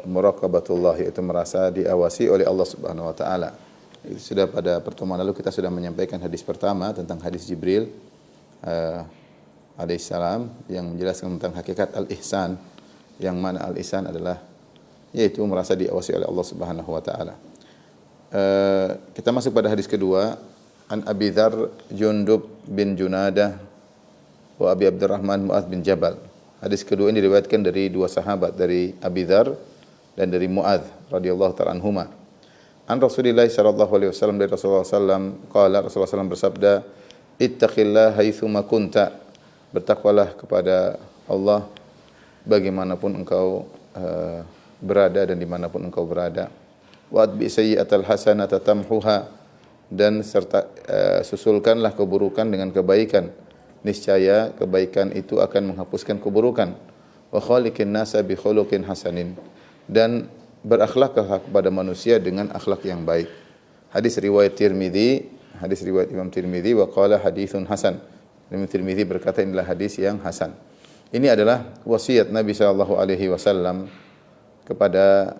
muraqabatullah, yaitu merasa diawasi oleh Allah Subhanahu wa taala. Sudah pada pertemuan lalu kita sudah menyampaikan hadis pertama tentang hadis Jibril alaihissalam yang menjelaskan tentang hakikat al-ihsan, yang mana al-ihsan adalah yaitu merasa diawasi oleh Allah Subhanahu wa taala. Kita masuk pada hadis kedua, an Abi Dzar Jundub bin Junadah wa Abi Abdurrahman Mu'adz bin Jabal. Hadis kedua ini diriwayatkan dari dua sahabat, dari Abi Dzar dan dari Mu'adz radhiyallahu ta'ala anhuma. An Rasulillah sallallahu alaihi wasallam, dari Rasulullah sallam qala, Rasulullah sallam bersabda, ittaqillaha haitsu ma kunta, bertakwalah kepada Allah bagaimanapun engkau berada dan dimanapun engkau berada. Wa atbi sayyi'atal hasanata tamhuha, dan serta susulkanlah keburukan dengan kebaikan, niscaya kebaikan itu akan menghapuskan keburukan. Wa khaliqin nasa bi khuluqin hasanin, dan berakhlaklah kepada manusia dengan akhlak yang baik. Hadis riwayat Tirmizi, hadis riwayat Imam Tirmizi, wa qala haditsun hasan. Imam Tirmizi berkata inilah hadis yang hasan. Ini adalah wasiat Nabi sallallahu alaihi wasallam kepada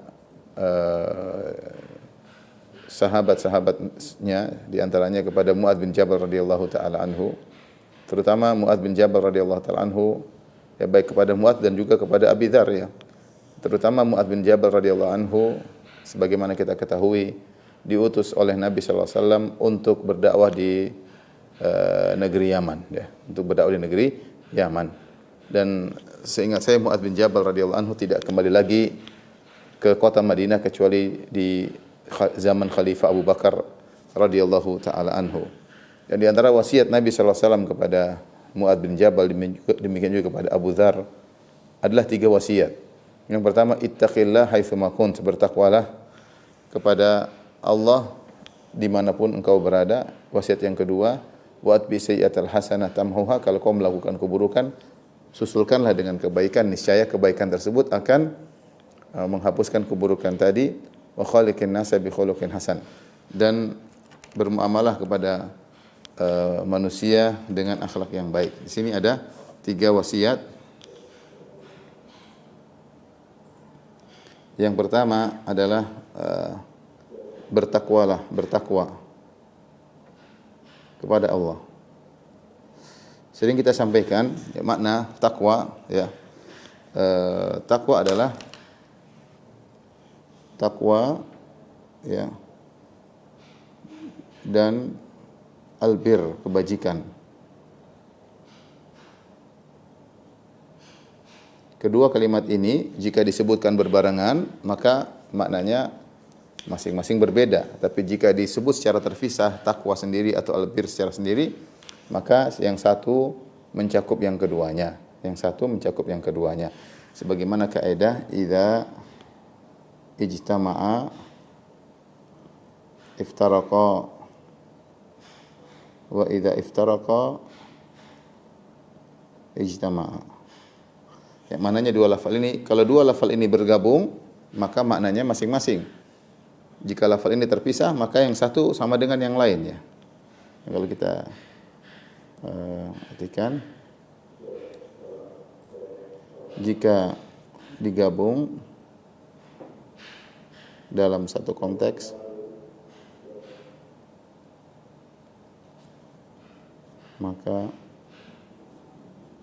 sahabat-sahabatnya, di antaranya kepada Mu'adz bin Jabal radhiyallahu taala anhu, terutama Mu'adz bin Jabal radhiyallahu taala anhu, ya, baik kepada Mu'adz dan juga kepada Abi Dzar, ya. Terutama Mu'adz bin Jabal radhiyallahu anhu, sebagaimana kita ketahui, diutus oleh Nabi sallallahu alaihi wasallam untuk berdakwah di negeri Yaman, ya, untuk berdakwah di negeri Yaman. Dan seingat saya Mu'adz bin Jabal radhiyallahu anhu tidak kembali lagi ke kota Madinah kecuali di zaman Khalifah Abu Bakar radhiyallahu taala anhu. Dan di antara wasiat Nabi sallallahu alaihi wasallam kepada Mu'adz bin Jabal, demikian juga kepada Abu Dzar, adalah 3 wasiat. Yang pertama, ittaqillaha haitsu ma kunt, bertakwalah kepada Allah dimanapun engkau berada. Wasiat yang kedua, wa atbi sayyi'atal hasanah tamhuha, kalau kau melakukan keburukan, susulkanlah dengan kebaikan, niscaya kebaikan tersebut akan menghapuskan keburukan tadi. Wa khaliqin nasa bi khuluqin hasan, dan bermuamalah kepada manusia dengan akhlak yang baik. Di sini ada 3 wasiat. Yang pertama adalah bertakwa kepada Allah. Sering kita sampaikan ya, makna takwa, ya. Takwa adalah takwa, ya, dan albir, kebajikan. Kedua kalimat ini jika disebutkan berbarengan maka maknanya masing-masing berbeda. Tapi jika disebut secara terpisah, takwa sendiri atau albir secara sendiri, maka yang satu mencakup yang keduanya. Yang satu mencakup yang keduanya. Sebagaimana kaidah idza ijtama'a iftaraqa wa idza iftaraqa ijtama'a. Yang mananya dua lafal ini, kalau dua lafal ini bergabung, maka maknanya masing-masing. Jika lafal ini terpisah, maka yang satu sama dengan yang lain, ya. Kalau kita artikan, jika digabung dalam satu konteks, maka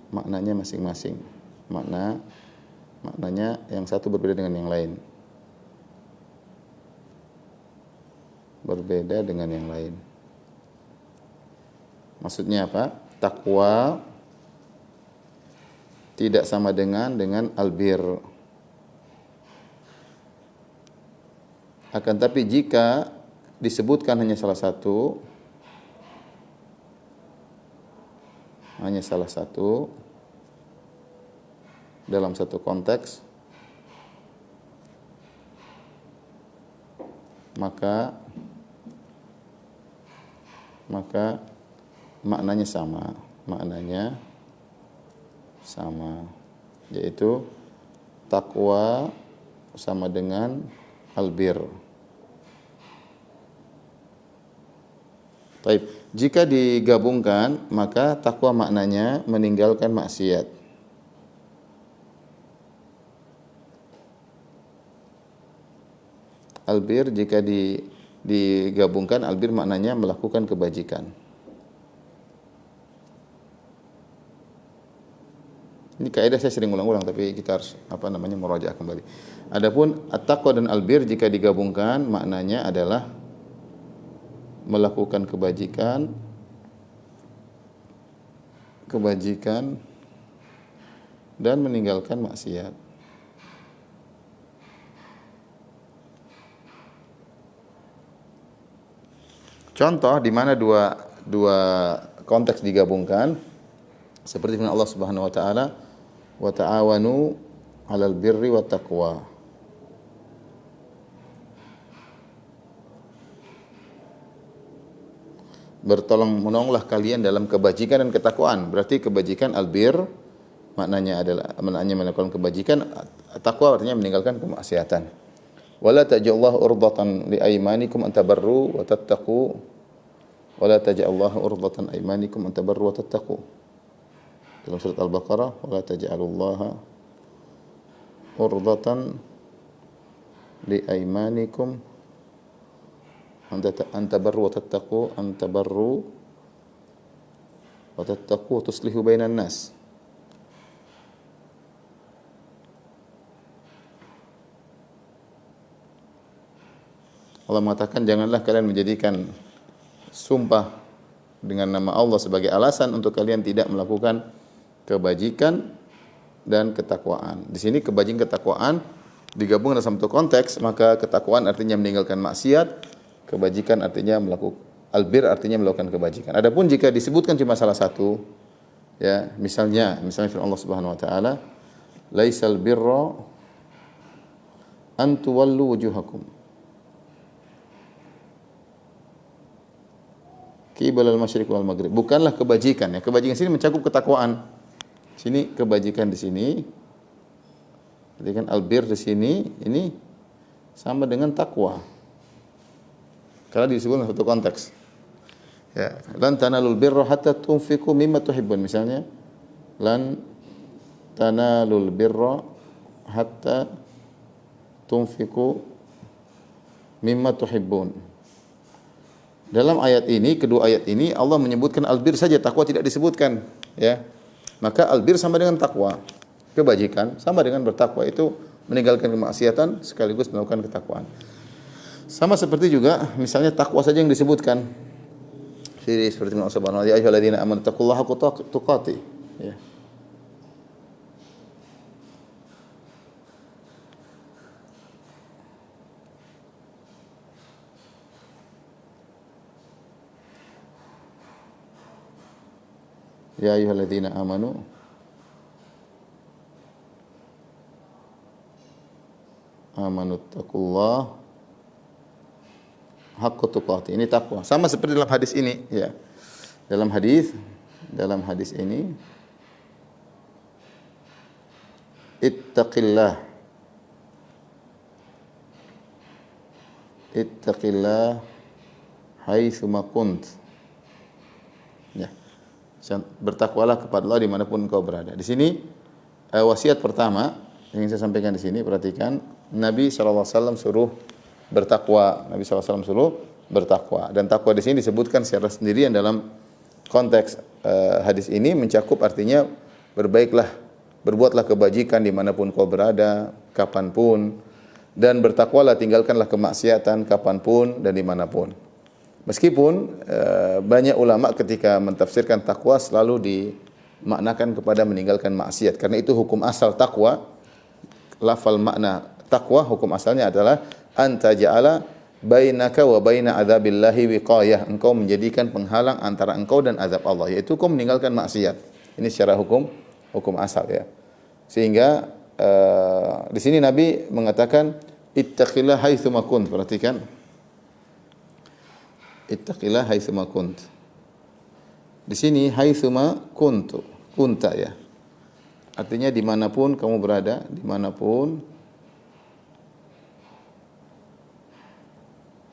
maknanya masing-masing. Maknanya yang satu berbeda dengan yang lain. Berbeda dengan yang lain. Maksudnya apa? Takwa tidak sama dengan albir. Akan tapi jika disebutkan hanya salah satu, dalam satu konteks, maka maknanya sama, yaitu takwa sama dengan albir. Baik, jika digabungkan maka takwa maknanya meninggalkan maksiat. Albir jika digabungkan, albir maknanya melakukan kebajikan. Ini kaidah saya sering ulang-ulang, tapi kita harus murajaah kembali. Adapun at-taqwa dan albir jika digabungkan maknanya adalah melakukan kebajikan dan meninggalkan maksiat. Contoh di mana dua konteks digabungkan seperti firman Allah Subhanahu wa taala, "Wa ta'awanu 'alal birri wat taqwa." Bertolong-menolonglah kalian dalam kebajikan dan ketakwaan. Berarti kebajikan albir maknanya melakukan kebajikan, takwa artinya meninggalkan kemaksiatan. Wala taj'allahu urdatan li aymanikum an tabarru wa tattaqu. Wala taj'allahu urdatan aymanikum an tabarru wa tattaqu. Dalam surat Al-Baqarah, wala taj'alullaha urdatan li aymanikum an tabarru wa tattaqu, an tabarru wa tattaqu tuslihu bainan nas. Allah mengatakan, janganlah kalian menjadikan sumpah dengan nama Allah sebagai alasan untuk kalian tidak melakukan kebajikan dan ketakwaan. Di sini kebajikan ketakwaan digabung dalam satu konteks, maka ketakwaan artinya meninggalkan maksiat, kebajikan artinya melakukan albir artinya melakukan kebajikan. Adapun jika disebutkan cuma salah satu, ya, misalnya firman Allah Subhanahu wa taala, laisal birra an tuwallu wujuhakum qibalal masyriq wal maghrib. Bukanlah kebajikan, ya. Kebajikan sini mencakup ketakwaan. Sini kebajikan di sini. Jadi kan albir di sini ini sama dengan takwa. Karena disebut dalam satu konteks. Ya, lan tanalul birra hatta tunfiqu mimma tuhibbun, misalnya. Lan tanalul birra hatta tunfiqu mimma tuhibbun. Dalam ayat ini, kedua ayat ini Allah menyebutkan albir saja, takwa tidak disebutkan, ya. Maka albir sama dengan takwa. Kebajikan sama dengan bertakwa, itu meninggalkan kemaksiatan sekaligus melakukan ketakwaan. Sama seperti juga misalnya takwa saja yang disebutkan. Seperti Allah Subhanahu wa taala, ya ayyuhalladzina amanu taqullaha haqqa tuqatih, ya. Ya ayyuhalladzina amanu taqullaha haqqa tuqatih. Ini takwa. Sama seperti dalam hadis ini, ya. Dalam hadis ini ittaqillah haitsu ma kunt. Ya. Bertakwalah kepada Allah dimanapun engkau berada. Di sini wasiat pertama yang saya sampaikan di sini, perhatikan, Nabi SAW suruh bertakwa. Nabi SAW suruh bertakwa. Dan takwa di sini disebutkan secara sendirian dalam konteks hadis ini, mencakup artinya berbaiklah, berbuatlah kebajikan dimanapun kau berada, kapanpun, dan bertakwalah, tinggalkanlah kemaksiatan kapanpun dan dimanapun. Meskipun banyak ulama ketika mentafsirkan takwa selalu dimaknakan kepada meninggalkan maksiat, karena itu hukum asal takwa. Lafal makna takwa hukum asalnya adalah anta ja'ala bainaka wa baina adzabillahi wiqayah. Engkau menjadikan penghalang antara engkau dan azab Allah, yaitu kau meninggalkan maksiat. Ini secara hukum asal, ya. Sehingga di sini Nabi mengatakan ittaqillah haitsu ma kunt. Perhatikan. Ittaqillah haitsu ma kunt. Di sini haitsu ma kunta, ya. Artinya dimanapun kamu berada, dimanapun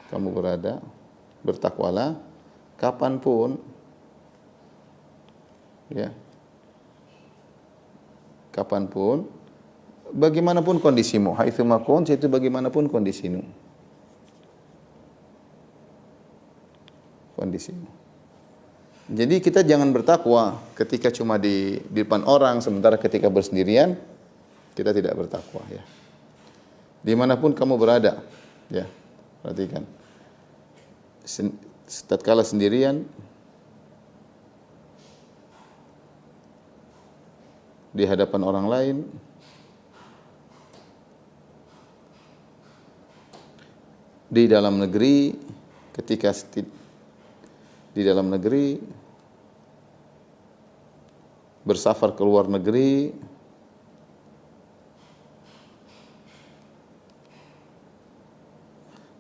kamu berada, bertakwalah kapanpun, ya. Kapanpun, bagaimanapun kondisimu. Haitsu ma kunt, itu bagaimanapun kondisimu. kondisimu. Jadi kita jangan bertakwa ketika cuma di depan orang, sementara ketika bersendirian kita tidak bertakwa ya. Dimanapun kamu berada, ya perhatikan. Tatkala sendirian, di hadapan orang lain, di dalam negeri, ketika di dalam negeri, bersafar ke luar negeri,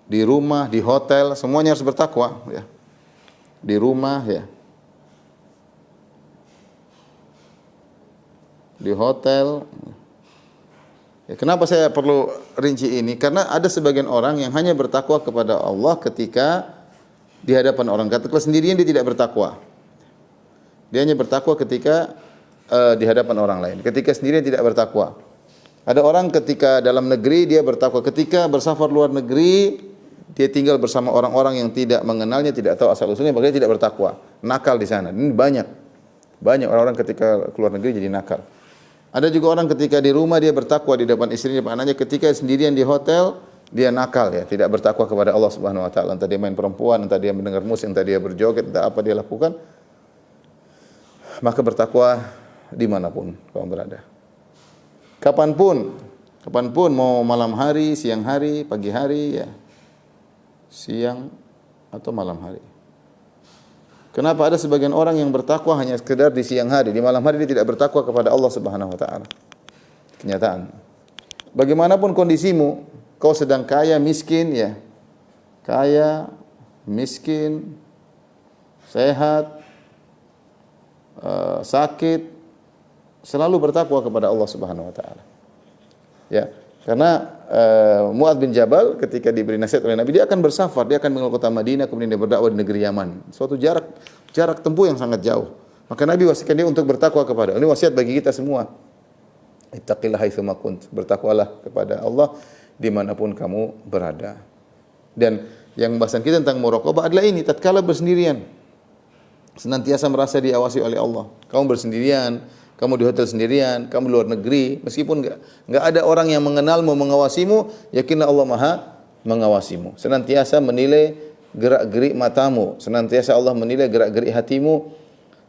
di rumah, di hotel, semuanya harus bertakwa ya. Di rumah ya. Di hotel. Ya, kenapa saya perlu rinci ini? Karena ada sebagian orang yang hanya bertakwa kepada Allah ketika di hadapan orang. Katakanlah sendirian dia tidak bertakwa. Dia hanya bertakwa ketika di hadapan orang lain. Ketika sendirian tidak bertakwa. Ada orang ketika dalam negeri dia bertakwa. Ketika bersafar luar negeri dia tinggal bersama orang-orang yang tidak mengenalnya, tidak tahu asal usulnya, makanya tidak bertakwa. Nakal di sana. Ini banyak orang-orang ketika keluar negeri jadi nakal. Ada juga orang ketika di rumah dia bertakwa di depan istrinya, di depan anaknya. Ketika sendirian di hotel dia nakal ya, tidak bertakwa kepada Allah Subhanahu wa taala. Entah dia main perempuan, entah dia mendengar musik, entah dia berjoget, entah apa dia lakukan. Maka bertakwa dimanapun kamu berada. Kapanpun mau malam hari, siang hari, pagi hari ya. Siang atau malam hari. Kenapa ada sebagian orang yang bertakwa hanya sekedar di siang hari, di malam hari dia tidak bertakwa kepada Allah Subhanahu wa taala. Kenyataan. Bagaimanapun kondisimu, kau sedang kaya, miskin ya. Kaya, miskin, sehat, sakit, selalu bertakwa kepada Allah Subhanahu wa taala. Ya, karena Mu'adz bin Jabal ketika diberi nasihat oleh Nabi, dia akan bersafar, dia akan meninggalkan kota Madinah, kemudian dia berdakwah di negeri Yaman. Suatu jarak tempuh yang sangat jauh. Maka Nabi wasiatkan dia untuk bertakwa kepada. Ini wasiat bagi kita semua. Ittaqillaha haitsu ma kunt. Bertakwalah kepada Allah dimanapun kamu berada. Dan yang bahasan kita tentang muraqabah adalah ini, tatkala bersendirian, senantiasa merasa diawasi oleh Allah. Kamu bersendirian, kamu di hotel sendirian, kamu di luar negeri, meskipun enggak ada orang yang mengenalmu, mengawasimu, yakinlah Allah Maha mengawasimu. Senantiasa menilai gerak-gerik matamu, senantiasa Allah menilai gerak-gerik hatimu.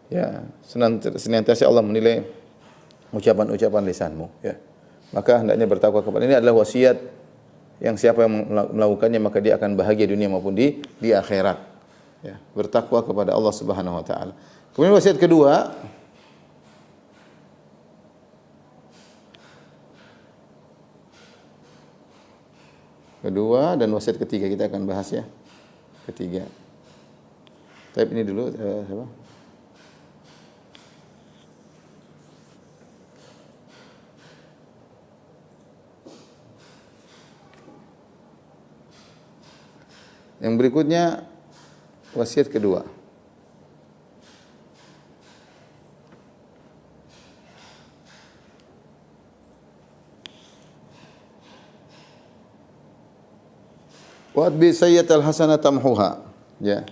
Ya, senantiasa Allah menilai ucapan-ucapan lisanmu, ya. Maka hendaknya bertakwa kepada ini adalah wasiat yang siapa yang melakukannya maka dia akan bahagia dunia maupun di akhirat. Ya, bertakwa kepada Allah Subhanahu wa taala. Kemudian wasiat kedua, dan wasiat ketiga kita akan bahas ya. Ketiga. Type ini dulu siapa? Yang berikutnya wasiat kedua. Wa atbi sayyi'atal hasanata tamhuha. Ya.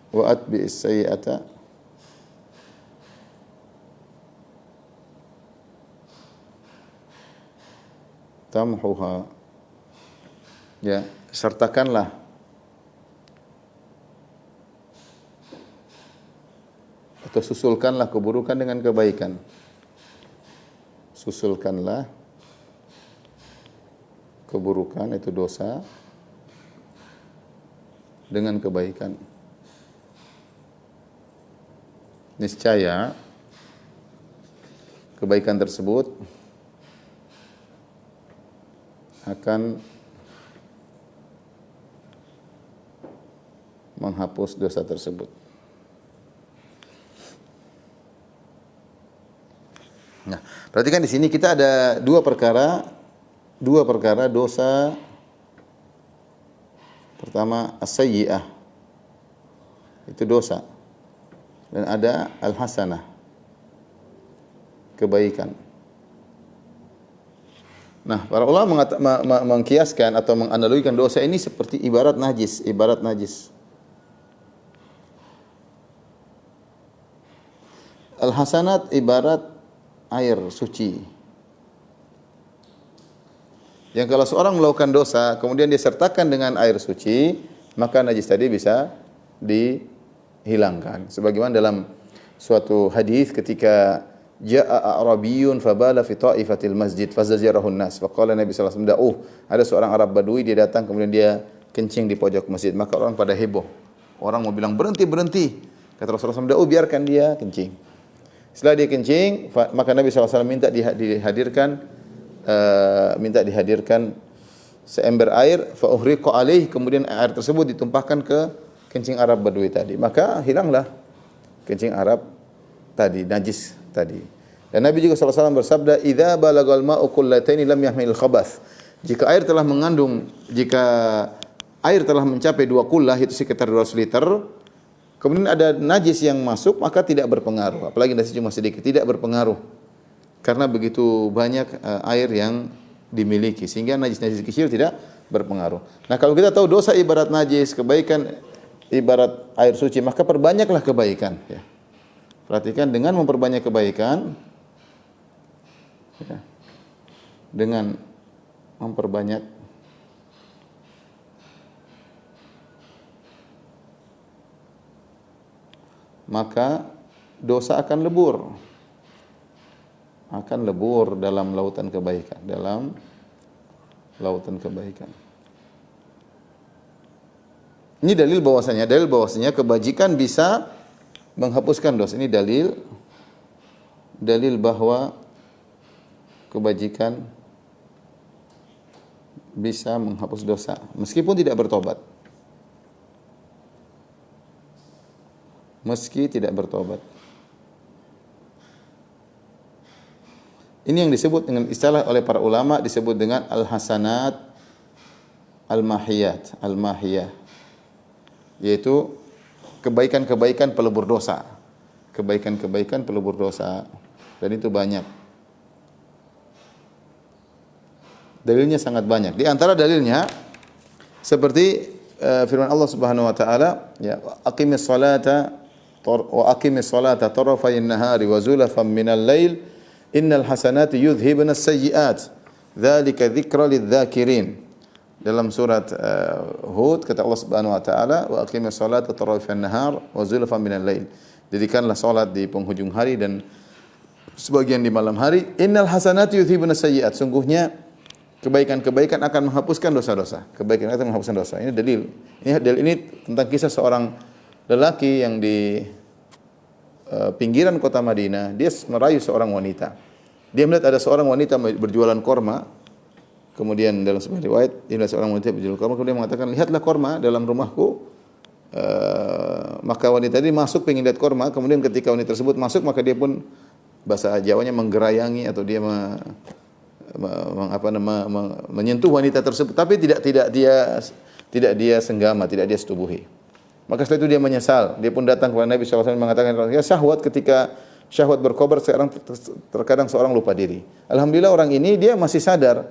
Wa atbi sayyi'ata tamhuha. Ya, sertakanlah atau susulkanlah keburukan dengan kebaikan. Susulkanlah keburukan, itu dosa, dengan kebaikan. Niscaya kebaikan tersebut akan menghapus dosa tersebut. Nah, perhatikan di sini kita ada dua perkara dosa. Pertama as-sayyi'ah, itu dosa, dan ada al-hasanah, kebaikan. Nah, para ulama mengkiaskan atau menganalogikan dosa ini seperti ibarat najis. Al-hasanat ibarat air suci. Yang kalau seorang melakukan dosa, kemudian dia sertakan dengan air suci, maka najis tadi bisa dihilangkan. Sebagaimana dalam suatu hadis ketika ja'a a'rabiyyun fabala fi ta'ifatil masjid fazajarahu an-nas. Faqala Nabi sallallahu alaihi wasallam, ada seorang Arab Badui, dia datang kemudian dia kencing di pojok masjid. Maka orang pada heboh. Orang mau bilang berhenti, berhenti. Kata Rasulullah SAW, biarkan dia kencing. Setelah dia kencing, maka Nabi SAW minta dihadirkan seember air, fa uhriqa alaih, kemudian air tersebut ditumpahkan ke kencing Arab Badui tadi. Maka hilanglah kencing Arab tadi, najis tadi. Dan Nabi juga SAW bersabda, idza balagal ma'u qullataini lam yahmil khabath. Jika air telah mencapai 2 kullah, itu sekitar 200 liter, kemudian ada najis yang masuk, maka tidak berpengaruh. Apalagi najis cuma sedikit, tidak berpengaruh. Karena begitu banyak air yang dimiliki, sehingga najis-najis kecil tidak berpengaruh. Nah, kalau kita tahu dosa ibarat najis, kebaikan ibarat air suci, maka perbanyaklah kebaikan. Ya. Perhatikan, dengan memperbanyak kebaikan, ya, dengan memperbanyak maka dosa akan lebur. Akan lebur dalam lautan kebaikan, Ini dalil bahwasanya kebajikan bisa menghapuskan dosa. Ini dalil bahwa kebajikan bisa menghapus dosa meskipun tidak bertobat. Meski tidak bertobat. Ini yang disebut dengan istilah oleh para ulama disebut dengan al-hasanat al-mahiyah, yaitu kebaikan-kebaikan pelebur dosa. Kebaikan-kebaikan pelebur dosa. Dan itu banyak. Dalilnya sangat banyak. Di antara dalilnya seperti firman Allah Subhanahu wa taala, ya, aqimis salata tarafayn nahari wa zulafan minal lail innal hasanati yudhhibna as-sayyi'at dzalika dzikra lidz-dzakirin. Dalam surat Hud kata Allah Subhanahu wa taala, wa aqimis salata tarafayn nahar wa zulafan minal lail. Dirikanlah salat di penghujung hari dan sebagian di malam hari. Innal hasanati yudhhibna as-sayyi'at. Sungguhnya kebaikan-kebaikan akan menghapuskan dosa-dosa. Kebaikan akan menghapuskan dosa. Ini dalil. Ini tentang kisah seorang lelaki yang di pinggiran kota Madinah, dia merayu seorang wanita. Dia melihat ada seorang wanita berjualan korma. Kemudian dalam sebuah riwayat, dia melihat seorang wanita berjualan korma, kemudian mengatakan, lihatlah korma dalam rumahku. Maka wanita ini masuk pengen lihat korma. Kemudian ketika wanita tersebut masuk, maka dia pun bahasa Jawanya menggerayangi atau dia menyentuh wanita tersebut, tapi tidak dia senggama, tidak dia setubuhi. Maka setelah itu dia menyesal. Dia pun datang kepada Nabi SAW mengatakan, ya syahwat, ketika syahwat berkobar sekarang terkadang seorang lupa diri. Alhamdulillah orang ini dia masih sadar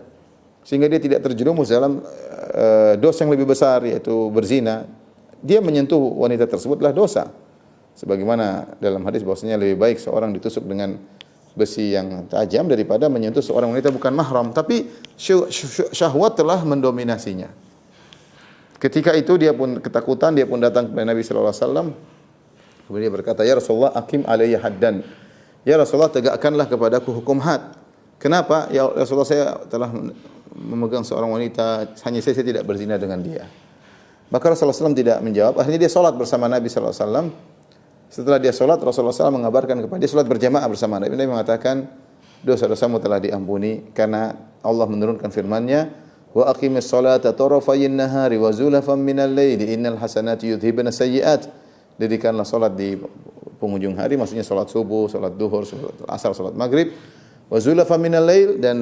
sehingga dia tidak terjerumus dalam dosa yang lebih besar, yaitu berzina. Dia menyentuh wanita tersebutlah dosa. Sebagaimana dalam hadis bahwasanya lebih baik seorang ditusuk dengan besi yang tajam daripada menyentuh seorang wanita bukan mahram, tapi syahwat telah mendominasinya. Ketika itu dia pun ketakutan, dia pun datang kepada Nabi sallallahu alaihi wasallam. Kemudian dia berkata, "Ya Rasulullah, aqim alayya haddan." Ya Rasulullah, tegakkanlah kepadaku hukum had. Kenapa? Ya Rasulullah, saya telah memegang seorang wanita, hanya saya tidak berzina dengan dia. Maka Rasulullah SAW tidak menjawab. Akhirnya dia salat bersama Nabi sallallahu alaihi wasallam. Setelah dia salat, Rasulullah SAW mengabarkan kepada dia salat berjamaah bersama Nabi. Nabi mengatakan, dosa-dosamu telah diampuni karena Allah menurunkan firman-Nya, wa aqimis salata tarafayn nahari wa zulafan minal laili innal hasanati yudhhibna sayyi'at. Dirikanlah salat di penghujung hari, maksudnya salat subuh, salat duhur, salat asar, salat maghrib, wa zulafan minal lail, dan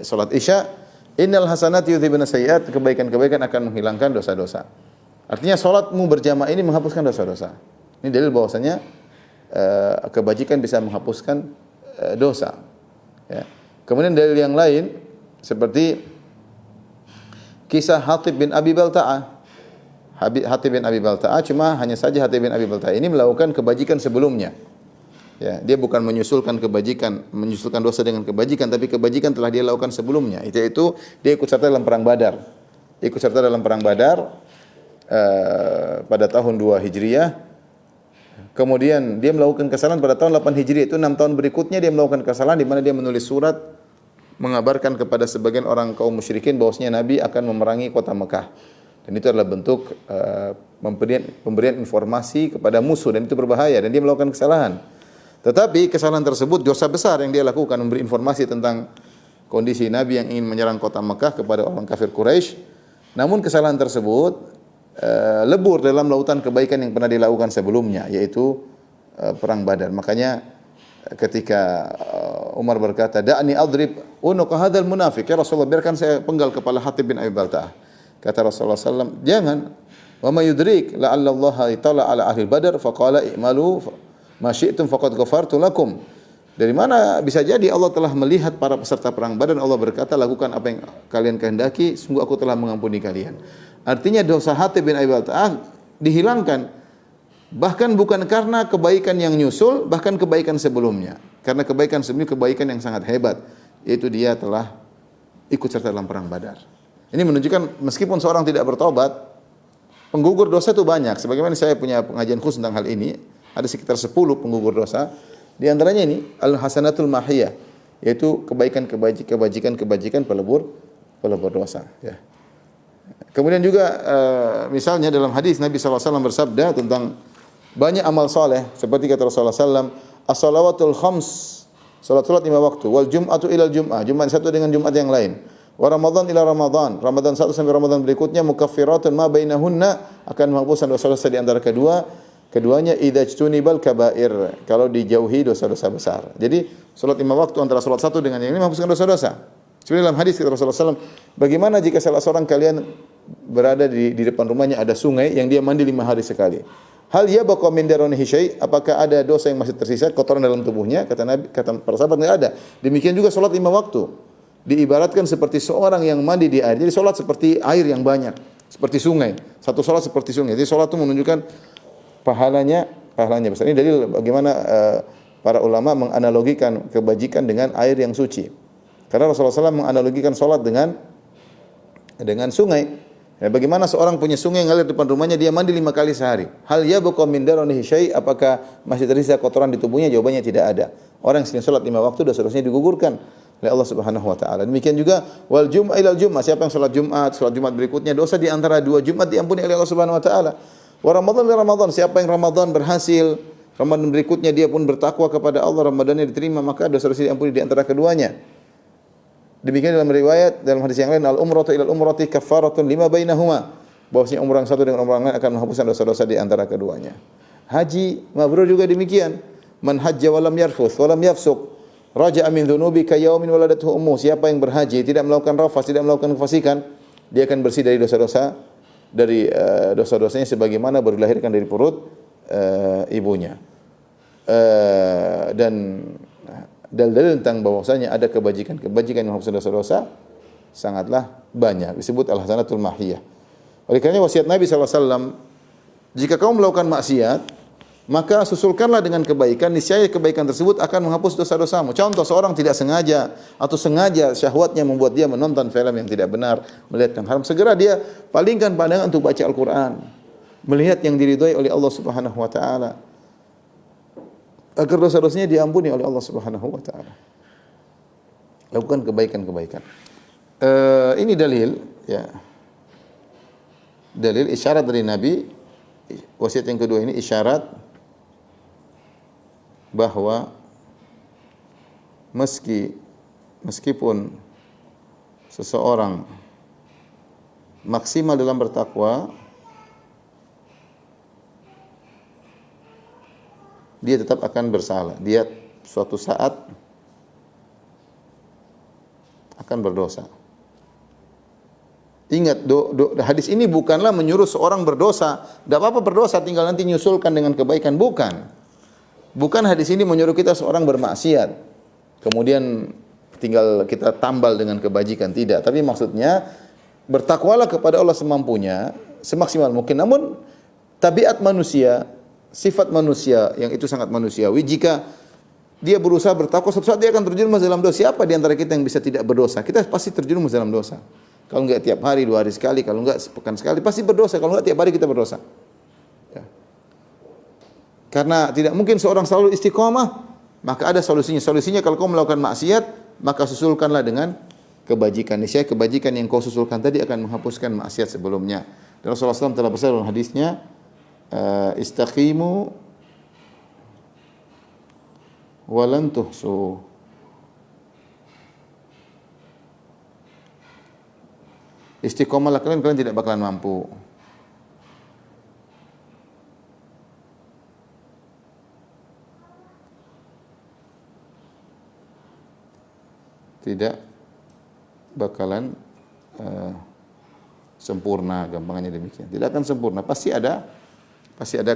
salat isya. Innal hasanati yudhhibna sayyi'at, kebaikan-kebaikan akan menghilangkan dosa-dosa. Artinya salatmu berjamaah ini menghapuskan dosa-dosa. Ini dalil bahwasanya kebajikan bisa menghapuskan dosa. Ya. Kemudian dalil yang lain seperti kisah Hatib bin Abi Balta'ah. Hatib bin Abi Balta'ah, cuma hanya saja Hatib bin Abi Balta'ah ini melakukan kebajikan sebelumnya. Ya, dia bukan menyusulkan dosa dengan kebajikan, tapi kebajikan telah dia lakukan sebelumnya. Itu dia ikut serta dalam perang Badar. Ikut serta dalam perang Badar pada tahun 2 Hijriah. Kemudian dia melakukan kesalahan pada tahun 8 Hijriah, itu 6 tahun berikutnya dia melakukan kesalahan di mana dia menulis surat mengabarkan kepada sebagian orang kaum musyrikin bahwasanya Nabi akan memerangi kota Mekah. Dan itu adalah bentuk pemberian informasi kepada musuh, dan itu berbahaya, dan dia melakukan kesalahan. Tetapi kesalahan tersebut dosa besar yang dia lakukan, memberi informasi tentang kondisi Nabi yang ingin menyerang kota Mekah kepada orang kafir Quraisy. Namun kesalahan tersebut lebur dalam lautan kebaikan yang pernah dilakukan sebelumnya, yaitu perang Badar. Makanya ketika Umar berkata, "Da'ni adrib unuqa hadzal munafiq." Ya Rasulullah, biarkan saya penggal kepala Hatib bin Abi Balta'ah. Kata Rasulullah SAW, "Jangan. Wa ma yudrik la'alla Allah ta'ala ala ahli Badar faqala i'malu ma syi'tum faqad ghafartu lakum." Dari mana bisa jadi Allah telah melihat para peserta perang Badar, Allah berkata, lakukan apa yang kalian kehendaki, sungguh aku telah mengampuni kalian. Artinya dosa Hatib bin Abi Balta'ah dihilangkan, bahkan bukan karena kebaikan yang nyusul, bahkan kebaikan sebelumnya. Karena kebaikan sebelumnya kebaikan yang sangat hebat, yaitu dia telah ikut serta dalam perang Badar. Ini menunjukkan meskipun seorang tidak bertobat, penggugur dosa itu banyak. Sebagaimana saya punya pengajian khusus tentang hal ini, ada sekitar 10 penggugur dosa. Di antaranya ini al-hasanatul mahiyah, yaitu kebajikan pelebur dosa. Ya. Kemudian juga misalnya dalam hadis Nabi SAW bersabda tentang banyak amal soleh, seperti kata Rasulullah SAW, as-salawatul khams, salat-salat 5 waktu, wal jum'atu ilal jum'ah, Jumat satu dengan Jumat yang lain, wa Ramadan ila Ramadan, Ramadan satu sampai Ramadan berikutnya, mukaffiratun ma bainahunna, akan menghapuskan dosa-dosa di antara keduanya, idza ijtunibal kaba'ir, kalau dijauhi dosa-dosa besar. Jadi salat 5 waktu antara salat satu dengan yang ini menghapuskan dosa-dosa. Seperti dalam hadis kata Rasulullah SAW, bagaimana jika salah seorang kalian berada di depan rumahnya ada sungai yang dia mandi 5 hari sekali. Hal yabqa min daranihi syai', apakah ada dosa yang masih tersisa, kotoran dalam tubuhnya? Kata Nabi, kata para sahabat, enggak ada. Demikian juga salat 5 waktu. Diibaratkan seperti seorang yang mandi di air. Jadi salat seperti air yang banyak, seperti sungai. Satu salat seperti sungai. Jadi salat itu menunjukkan pahalanya besar. Ini dalil bagaimana para ulama menganalogikan kebajikan dengan air yang suci. Karena Rasulullah SAW menganalogikan salat dengan sungai. Ya, bagaimana seorang punya sungai yang ngalir depan rumahnya, dia mandi 5 kali sehari. Hal yabqa min daranihi syai', apakah masih tersisa kotoran di tubuhnya? Jawabannya tidak ada. Orang yang sering salat 5 waktu dosa-dosanya digugurkan oleh Allah Subhanahu wa taala. Demikian juga wal jum'a ilal jum'ah, siapa yang salat Jumat berikutnya, dosa di antara 2 Jumat diampuni oleh Allah Subhanahu wa taala. Wa Ramadan ila Ramadan, siapa yang Ramadan berhasil, Ramadan berikutnya dia pun bertakwa kepada Allah, Ramadannya diterima, maka dosa-dosa diampuni di antara keduanya. Demikian dalam riwayat, dalam hadis yang lain, al-umratu ilal umrati kaffaratun lima bainahuma, bahwasanya umrah yang satu dengan umrah yang lain akan menghapuskan dosa-dosa di antara keduanya. Haji mabrur juga demikian. Man hajja wa lam yarfuth wa lam yafsuq raja'a min dhunubi ka yaumin waladathu ummu, siapa yang berhaji tidak melakukan rafas, tidak melakukan kefasikan, dia akan bersih dari dosa-dosanya sebagaimana baru dilahirkan dari perut ibunya. Dan dalil tentang bahwasanya ada kebajikan yang menghapuskan dosa-dosa sangatlah banyak, disebut al-hasanatul mahiyah. Oleh karena wasiat Nabi SAW, jika kamu melakukan maksiat, maka susulkanlah dengan kebaikan, niscaya kebaikan tersebut akan menghapus dosa-dosamu. Contoh, seorang tidak sengaja atau sengaja syahwatnya membuat dia menonton film yang tidak benar, melihat yang haram, segera dia palingkan pandangan untuk baca Al-Quran, melihat yang diridhai oleh Allah Subhanahu wa taala, agar dosa-dosanya diampuni oleh Allah Subhanahu wa taala. Lakukan kebaikan-kebaikan. Ini dalil, ya. Dalil isyarat dari Nabi. Wasiat yang kedua ini isyarat bahwa meskipun seseorang maksimal dalam bertakwa, dia tetap akan bersalah. Dia suatu saat akan berdosa. Ingat, hadis ini bukanlah menyuruh seorang berdosa. Tidak apa-apa berdosa, tinggal nanti nyusulkan dengan kebaikan. Bukan hadis ini menyuruh kita seorang bermaksiat, kemudian tinggal kita tambal dengan kebajikan. Tidak. Tapi maksudnya, bertakwalah kepada Allah semampunya, semaksimal mungkin. Namun, tabiat manusia, sifat manusia yang itu sangat manusiawi, jika dia berusaha bertakwa, suatu saat dia akan terjerumus dalam dosa. Siapa di antara kita yang bisa tidak berdosa? Kita pasti terjerumus dalam dosa. Kalau enggak tiap hari, 2 hari sekali, kalau enggak sepekan sekali, pasti berdosa. Kalau enggak tiap hari kita berdosa. Ya. Karena tidak mungkin seorang selalu istiqomah, maka ada solusinya. Solusinya kalau kau melakukan maksiat, maka susulkanlah dengan kebajikan. Niscaya kebajikan yang kau susulkan tadi akan menghapuskan maksiat sebelumnya. Dan Rasulullah SAW telah bersabda dalam hadisnya, istaqimu walan tuhsu. Istiqomahlah kalian tidak bakalan mampu. Tidak bakalan sempurna, gampangnya demikian. Tidak akan sempurna, pasti ada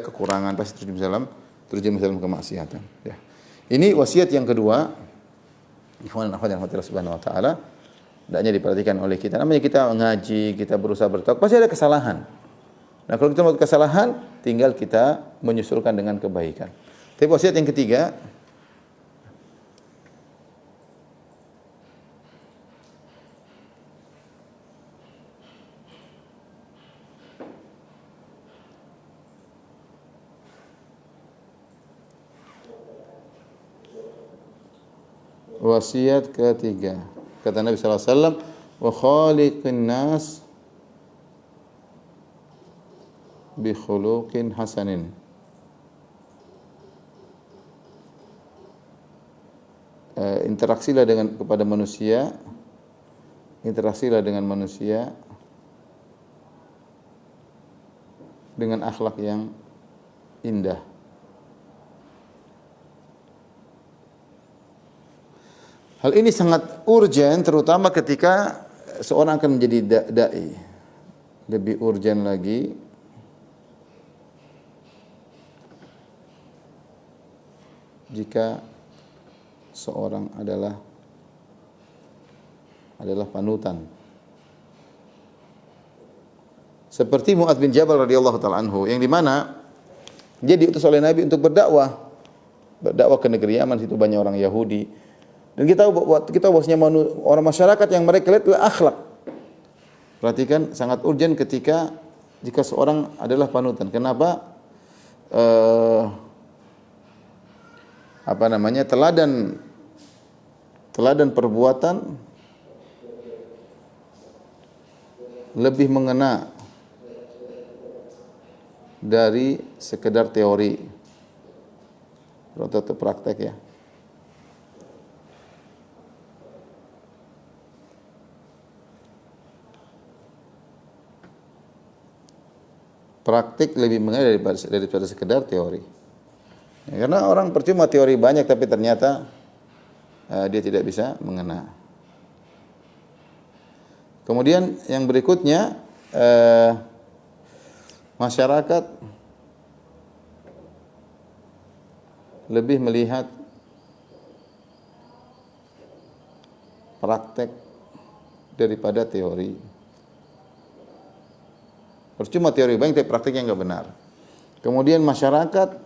kekurangan, pasti terjerumus dalam kemaksiatan. Ya. Ini wasiat yang kedua. Ikhwan dan akhwat yang Allah Subhanahu wa taala, hendaknya diperhatikan oleh kita. Namanya kita mengaji, kita berusaha bertakwa, pasti ada kesalahan. Nah, kalau kita melakukan kesalahan, tinggal kita menyusulkan dengan kebaikan. Tapi wasiat yang ketiga, wasiat ketiga, kata Nabi sallallahu alaihi wasallam, wa khaliqin nas bi khuluqin hasanin. Interaksilah kepada manusia, interaksilah dengan manusia dengan akhlak yang indah. Hal ini sangat urgen, terutama ketika seorang akan menjadi dai. Lebih urgen lagi jika seorang adalah panutan. Seperti Mu'adz bin Jabal radhiyallahu taala anhu, yang di mana dia diutus oleh Nabi untuk berdakwah ke negeri Yaman, situ banyak orang Yahudi. Dan kita bahwasanya orang masyarakat yang mereka lihat adalah akhlak. Perhatikan, sangat urgen jika seorang adalah panutan. Kenapa? Teladan perbuatan lebih mengena dari sekedar teori atau praktek, ya. Praktik lebih mengena daripada sekedar teori. Ya, karena orang percuma teori banyak tapi ternyata dia tidak bisa mengena. Kemudian yang berikutnya, masyarakat lebih melihat praktek daripada teori. Percuma teori banyak tapi praktiknya enggak benar. Kemudian masyarakat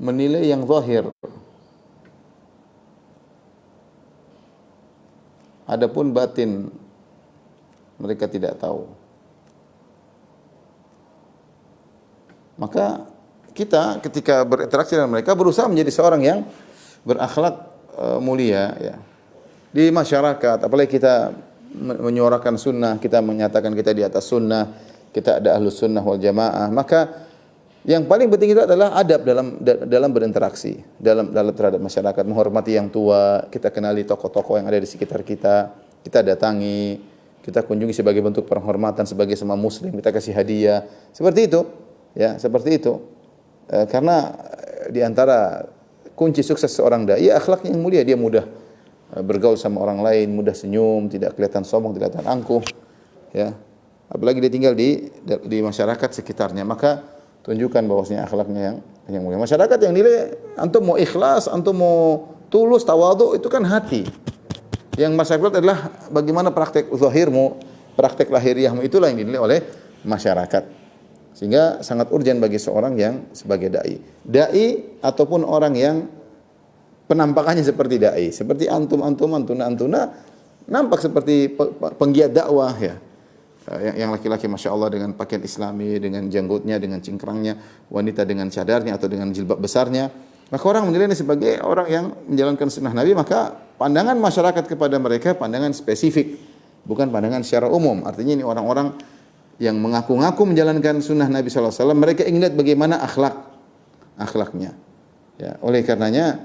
menilai yang zahir. Adapun batin mereka tidak tahu. Maka kita ketika berinteraksi dengan mereka berusaha menjadi seorang yang berakhlak mulia, ya. Di masyarakat, apalagi kita menyuarakan sunnah, kita menyatakan kita di atas sunnah, kita ada ahlus sunnah wal jamaah, maka yang paling penting itu adalah adab dalam berinteraksi, terhadap masyarakat, menghormati yang tua, kita kenali tokoh-tokoh yang ada di sekitar kita datangi, kita kunjungi sebagai bentuk penghormatan sebagai sama muslim, kita kasih hadiah, seperti itu, ya, seperti itu. Karena di antara kunci sukses seorang dai akhlaknya yang mulia, dia mudah bergaul sama orang lain, mudah senyum, tidak kelihatan sombong, tidak kelihatan angkuh, ya. Apalagi dia tinggal di masyarakat sekitarnya, maka tunjukkan bahwasanya akhlaknya yang mulia. Masyarakat yang nilai antum mau ikhlas, antum mau tulus, tawadhu, itu kan hati. Yang masyarakat adalah bagaimana praktek zahirmu, praktek lahiriahmu, itulah yang dinilai oleh masyarakat. Sehingga sangat urgen bagi seorang yang sebagai dai. Dai ataupun orang yang penampakannya seperti dai, seperti antum-antum, antuna-antuna, nampak seperti penggiat dakwah ya. Yang laki-laki Masya Allah dengan pakaian islami, dengan janggutnya, dengan cingkrangnya, wanita dengan cadarnya atau dengan jilbab besarnya. Maka orang menilainya sebagai orang yang menjalankan sunnah Nabi, maka pandangan masyarakat kepada mereka pandangan spesifik, bukan pandangan secara umum. Artinya ini orang-orang yang mengaku-ngaku menjalankan sunnah Nabi SAW, mereka ingin lihat bagaimana akhlaknya. Ya, oleh karenanya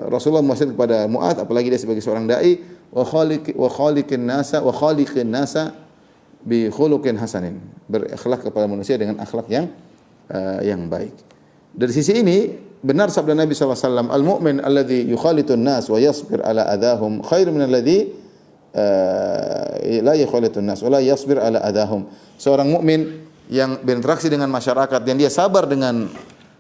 Rasulullah mewasiatkan kepada Mu'adz, apalagi dia sebagai seorang dai, wa khaliqin nasa bi khuluqin hasanin, berakhlak kepada manusia dengan akhlak yang baik. Dari sisi ini benar sabda Nabi SAW, al-mu'min alladhi yukhalitun nas wa yasbir ala adahum khair min alladhi la yukhalitun nas wa la yasbir ala adahum. Seorang mukmin yang berinteraksi dengan masyarakat dan dia sabar dengan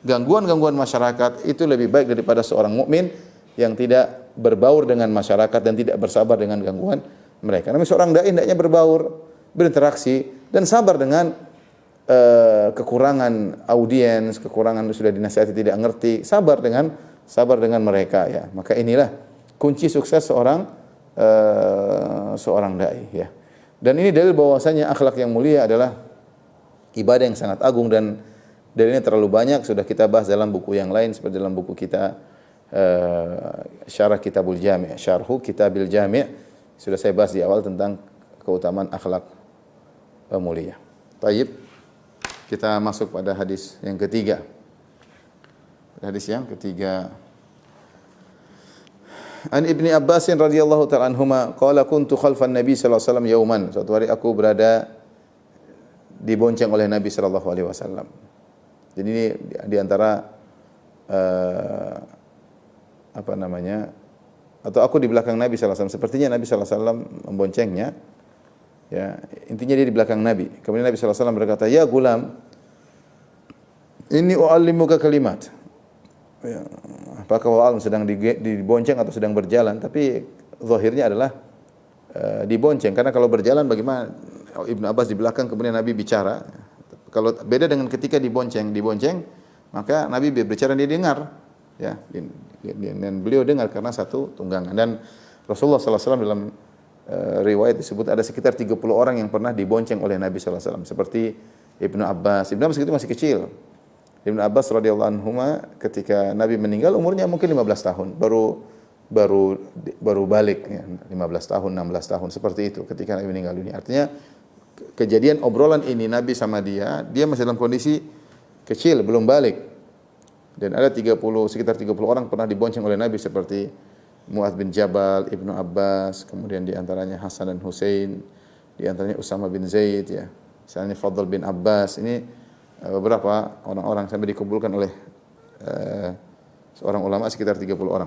gangguan-gangguan masyarakat itu lebih baik daripada seorang mukmin yang tidak berbaur dengan masyarakat dan tidak bersabar dengan gangguan mereka. Namun seorang dai hendaknya berbaur, berinteraksi dan sabar dengan kekurangan audiens, kekurangan sudah dinasihati tidak ngerti, sabar dengan mereka ya. Maka inilah kunci sukses seorang dai ya. Dan ini dalil bahwasanya akhlak yang mulia adalah ibadah yang sangat agung, dan dalilnya terlalu banyak, sudah kita bahas dalam buku yang lain seperti dalam buku kita Syarah Kitabul Jami', Syarhu Kitabil Jami', sudah saya bahas di awal tentang keutamaan akhlak mulia. Baik. Kita masuk pada hadis yang ketiga. Hadis yang ketiga. An Ibni Abbas radhiyallahu ta'ala anhuma qala kuntu khalfan Nabi sallallahu alaihi wasallam yauman. Suatu hari aku berada dibonceng oleh Nabi sallallahu alaihi wasallam. Jadi ini di antara atau aku di belakang Nabi sallallahu alaihi wasallam. Sepertinya Nabi sallallahu alaihi wasallam memboncengnya. Ya, intinya dia di belakang Nabi. Kemudian Nabi sallallahu alaihi wasallam berkata, "Ya gulam, inni u'allimuka kalimat." Ya, apakah wa'al sedang dibonceng atau sedang berjalan? Tapi zahirnya adalah dibonceng, karena kalau berjalan bagaimana? Ibnu Abbas di belakang, kemudian Nabi bicara. Kalau beda dengan ketika dibonceng, maka Nabi berbicara dia dengar, ya, dan beliau dengar karena satu tunggangan. Dan Rasulullah sallallahu alaihi wasallam dalam riwayat disebut ada sekitar 30 orang yang pernah dibonceng oleh Nabi sallallahu alaihi wasallam, seperti Ibnu Abbas. Ibnu Abbas itu masih kecil. Ibnu Abbas radhiyallahu anhu ketika Nabi meninggal umurnya mungkin 15 tahun, baru balik ya, 15 tahun, 16 tahun seperti itu ketika Nabi meninggal dunia. Artinya kejadian obrolan ini Nabi sama dia masih dalam kondisi kecil, belum balik. Dan ada sekitar 30 orang pernah dibonceng oleh Nabi seperti Mu'adz bin Jabal, Ibnu Abbas, kemudian di antaranya Hasan dan Husain, di antaranya Usama bin Zaid ya. Misalnya Fadl bin Abbas, ini beberapa orang-orang sampai dikumpulkan oleh seorang ulama sekitar 30 orang.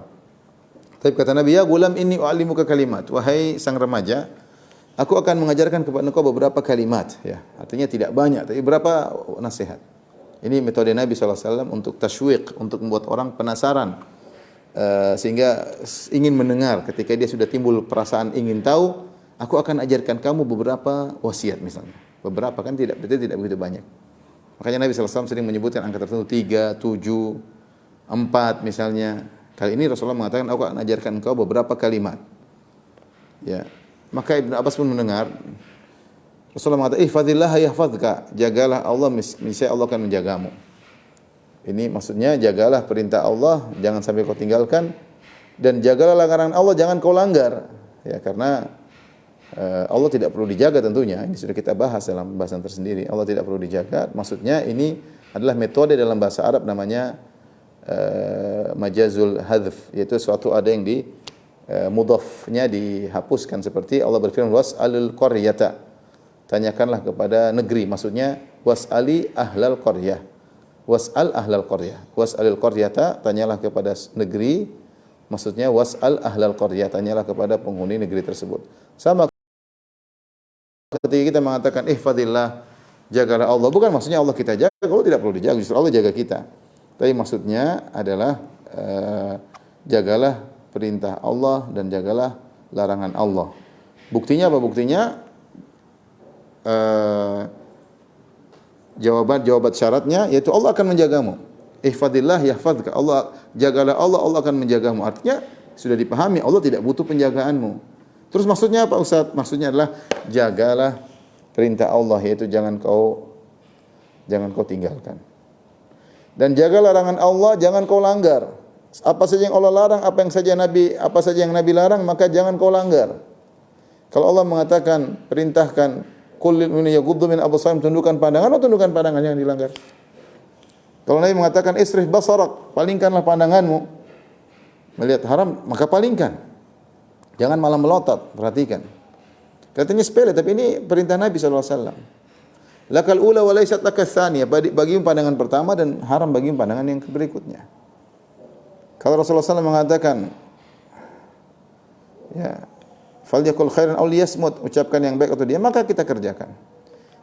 Tapi kata Nabi, "Ya gulam inni u'allimuka kalimat." Wahai sang remaja, aku akan mengajarkan kepada engkau beberapa kalimat ya. Artinya tidak banyak, tapi beberapa nasihat. Ini metode Nabi sallallahu alaihi wasallam untuk tasywiq, untuk membuat orang penasaran. Sehingga ingin mendengar. Ketika dia sudah timbul perasaan ingin tahu, aku akan ajarkan kamu beberapa wasiat misalnya. Beberapa kan tidak begitu banyak. Makanya Nabi sallallahu alaihi wasallam sering menyebutkan angka tertentu 3, 7, 4 misalnya. Kali ini Rasulullah mengatakan aku akan ajarkan engkau beberapa kalimat. Ya. Maka Ibnu Abbas pun mendengar. Rasulullah mengatakan, "Ihfazillah yahfazka." Jagalah Allah, niscaya Allah akan menjagamu. Ini maksudnya jagalah perintah Allah, jangan sampai kau tinggalkan, dan jagalah larangan Allah, jangan kau langgar. Ya, karena Allah tidak perlu dijaga tentunya. Ini sudah kita bahas dalam bahasan tersendiri. Allah tidak perlu dijaga. Maksudnya ini adalah metode dalam bahasa Arab namanya majazul hadf, yaitu suatu ada yang di mudhafnya dihapuskan, seperti Allah berfirman was'alul qaryata. Tanyakanlah kepada negeri, maksudnya was'ali ahlal qaryah. Was'al ahlal qaryah. Was'alil qaryata, tanyalah kepada negeri, maksudnya was'al ahlal qaryah, tanyalah kepada penghuni negeri tersebut. Sama ketika kita mengatakan ihfazillah, jagalah Allah, bukan maksudnya Allah kita jaga, Allah tidak perlu dijaga, justru Allah jaga kita. Tapi maksudnya adalah jagalah perintah Allah dan jagalah larangan Allah. Buktinya apa? Buktinya jawaban syaratnya yaitu Allah akan menjagamu. Ihfadillah yahfadzka. Allah jagalah Allah, Allah akan menjagamu. Artinya sudah dipahami Allah tidak butuh penjagaanmu. Terus maksudnya apa Ustaz? Maksudnya adalah jagalah perintah Allah, yaitu jangan kau tinggalkan. Dan jaga larangan Allah, jangan kau langgar. Apa saja yang Allah larang, apa saja yang Nabi larang, maka jangan kau langgar. Kalau Allah mengatakan, perintahkan qul lil mu'minina yaghuddu min absarihim, tundukkan pandangan, tundukkan pandangan yang dilanggar. Kalau Nabi mengatakan isrif basarak, palingkanlah pandanganmu melihat haram, maka palingkan. Jangan malah melotot, perhatikan. Katanya sepele, tapi ini perintah Nabi SAW. Lakal ula wa laysat lakas tsaniyah, bagimu pandangan pertama dan haram bagimu pandangan yang berikutnya. Kalau Rasulullah SAW mengatakan, ya, falyakul khairan aw liyasmut, ucapkan yang baik atau diam, maka kita kerjakan.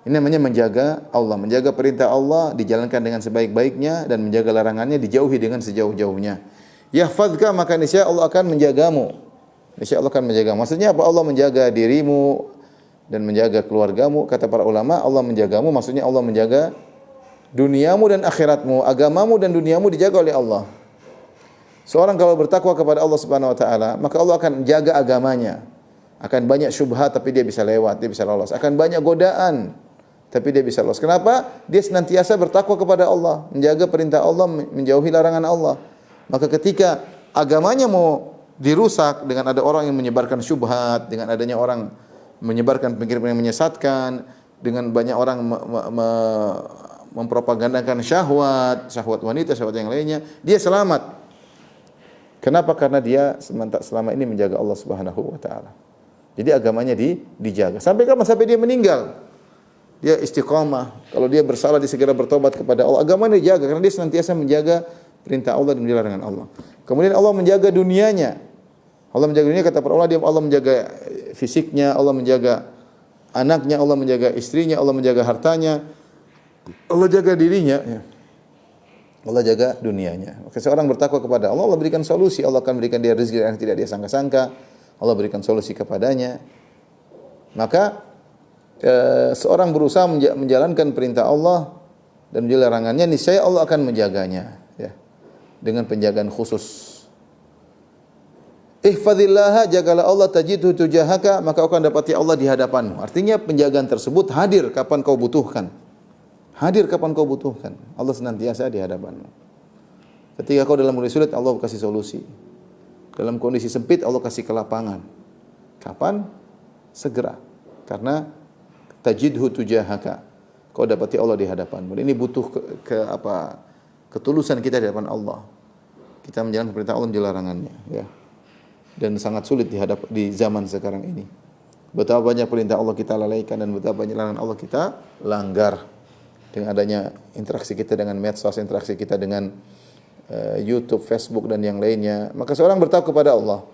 Ini namanya menjaga Allah, menjaga perintah Allah dijalankan dengan sebaik-baiknya dan menjaga larangannya dijauhi dengan sejauh-jauhnya. Yahfadzka, maka niscaya Allah akan menjagamu. Niscaya Allah akan menjagamu. Maksudnya apa? Allah menjaga dirimu dan menjaga keluargamu. Kata para ulama, Allah menjagamu maksudnya Allah menjaga duniamu dan akhiratmu, agamamu dan duniamu dijaga oleh Allah. Seorang kalau bertakwa kepada Allah Subhanahu wa taala, maka Allah akan menjaga agamanya. Akan banyak syubhat tapi dia bisa lewat, dia bisa lolos. Akan banyak godaan tapi dia bisa lolos. Kenapa? Dia senantiasa bertakwa kepada Allah, menjaga perintah Allah, menjauhi larangan Allah. Maka ketika agamanya mau dirusak dengan ada orang yang menyebarkan syubhat, dengan adanya orang menyebarkan pikiran yang menyesatkan, dengan banyak orang mempropagandakan syahwat wanita, syahwat yang lainnya, dia selamat. Kenapa? Karena dia selama ini menjaga Allah Subhanahu wa taala. Jadi agamanya dijaga. Sampai kapan? Sampai dia meninggal. Dia istiqamah. Kalau dia bersalah, dia segera bertobat kepada Allah. Agamanya dijaga karena dia senantiasa menjaga perintah Allah dan larangan Allah. Kemudian Allah menjaga dunianya. Allah menjaga dunia, kata para ulama, Allah menjaga fisiknya, Allah menjaga anaknya, Allah menjaga istrinya, Allah menjaga hartanya, Allah jaga dirinya, ya. Allah jaga dunianya. Maka seorang bertakwa kepada Allah, Allah berikan solusi. Allah akan berikan dia rezeki yang tidak dia sangka-sangka. Allah berikan solusi kepadanya. Maka seorang berusaha menjalankan perintah Allah dan menjalankan larangannya, niscaya Allah akan menjaganya, ya, dengan penjagaan khusus. Ihfazillah, jagalah Allah, tajidhu tujahaka, maka akan dapati Allah di hadapanmu. Artinya penjagaan tersebut hadir kapan kau butuhkan. Hadir kapan kau butuhkan. Allah senantiasa di hadapanmu. Ketika kau dalam kondisi sulit, Allah kasih solusi. Dalam kondisi sempit, Allah kasih kelapangan. Kapan? Segera. Karena tajidhu tujahaka, kau dapati Allah di hadapanmu. Ini butuh ketulusan kita di hadapan Allah. Kita menjalankan perintah Allah dan larangannya, ya. Dan sangat sulit di zaman sekarang ini. Betapa banyak perintah Allah kita lalaikan dan betapa banyak larangan Allah kita langgar. Dengan adanya interaksi kita dengan medsos, interaksi kita dengan YouTube, Facebook dan yang lainnya, maka seorang bertakwa kepada Allah,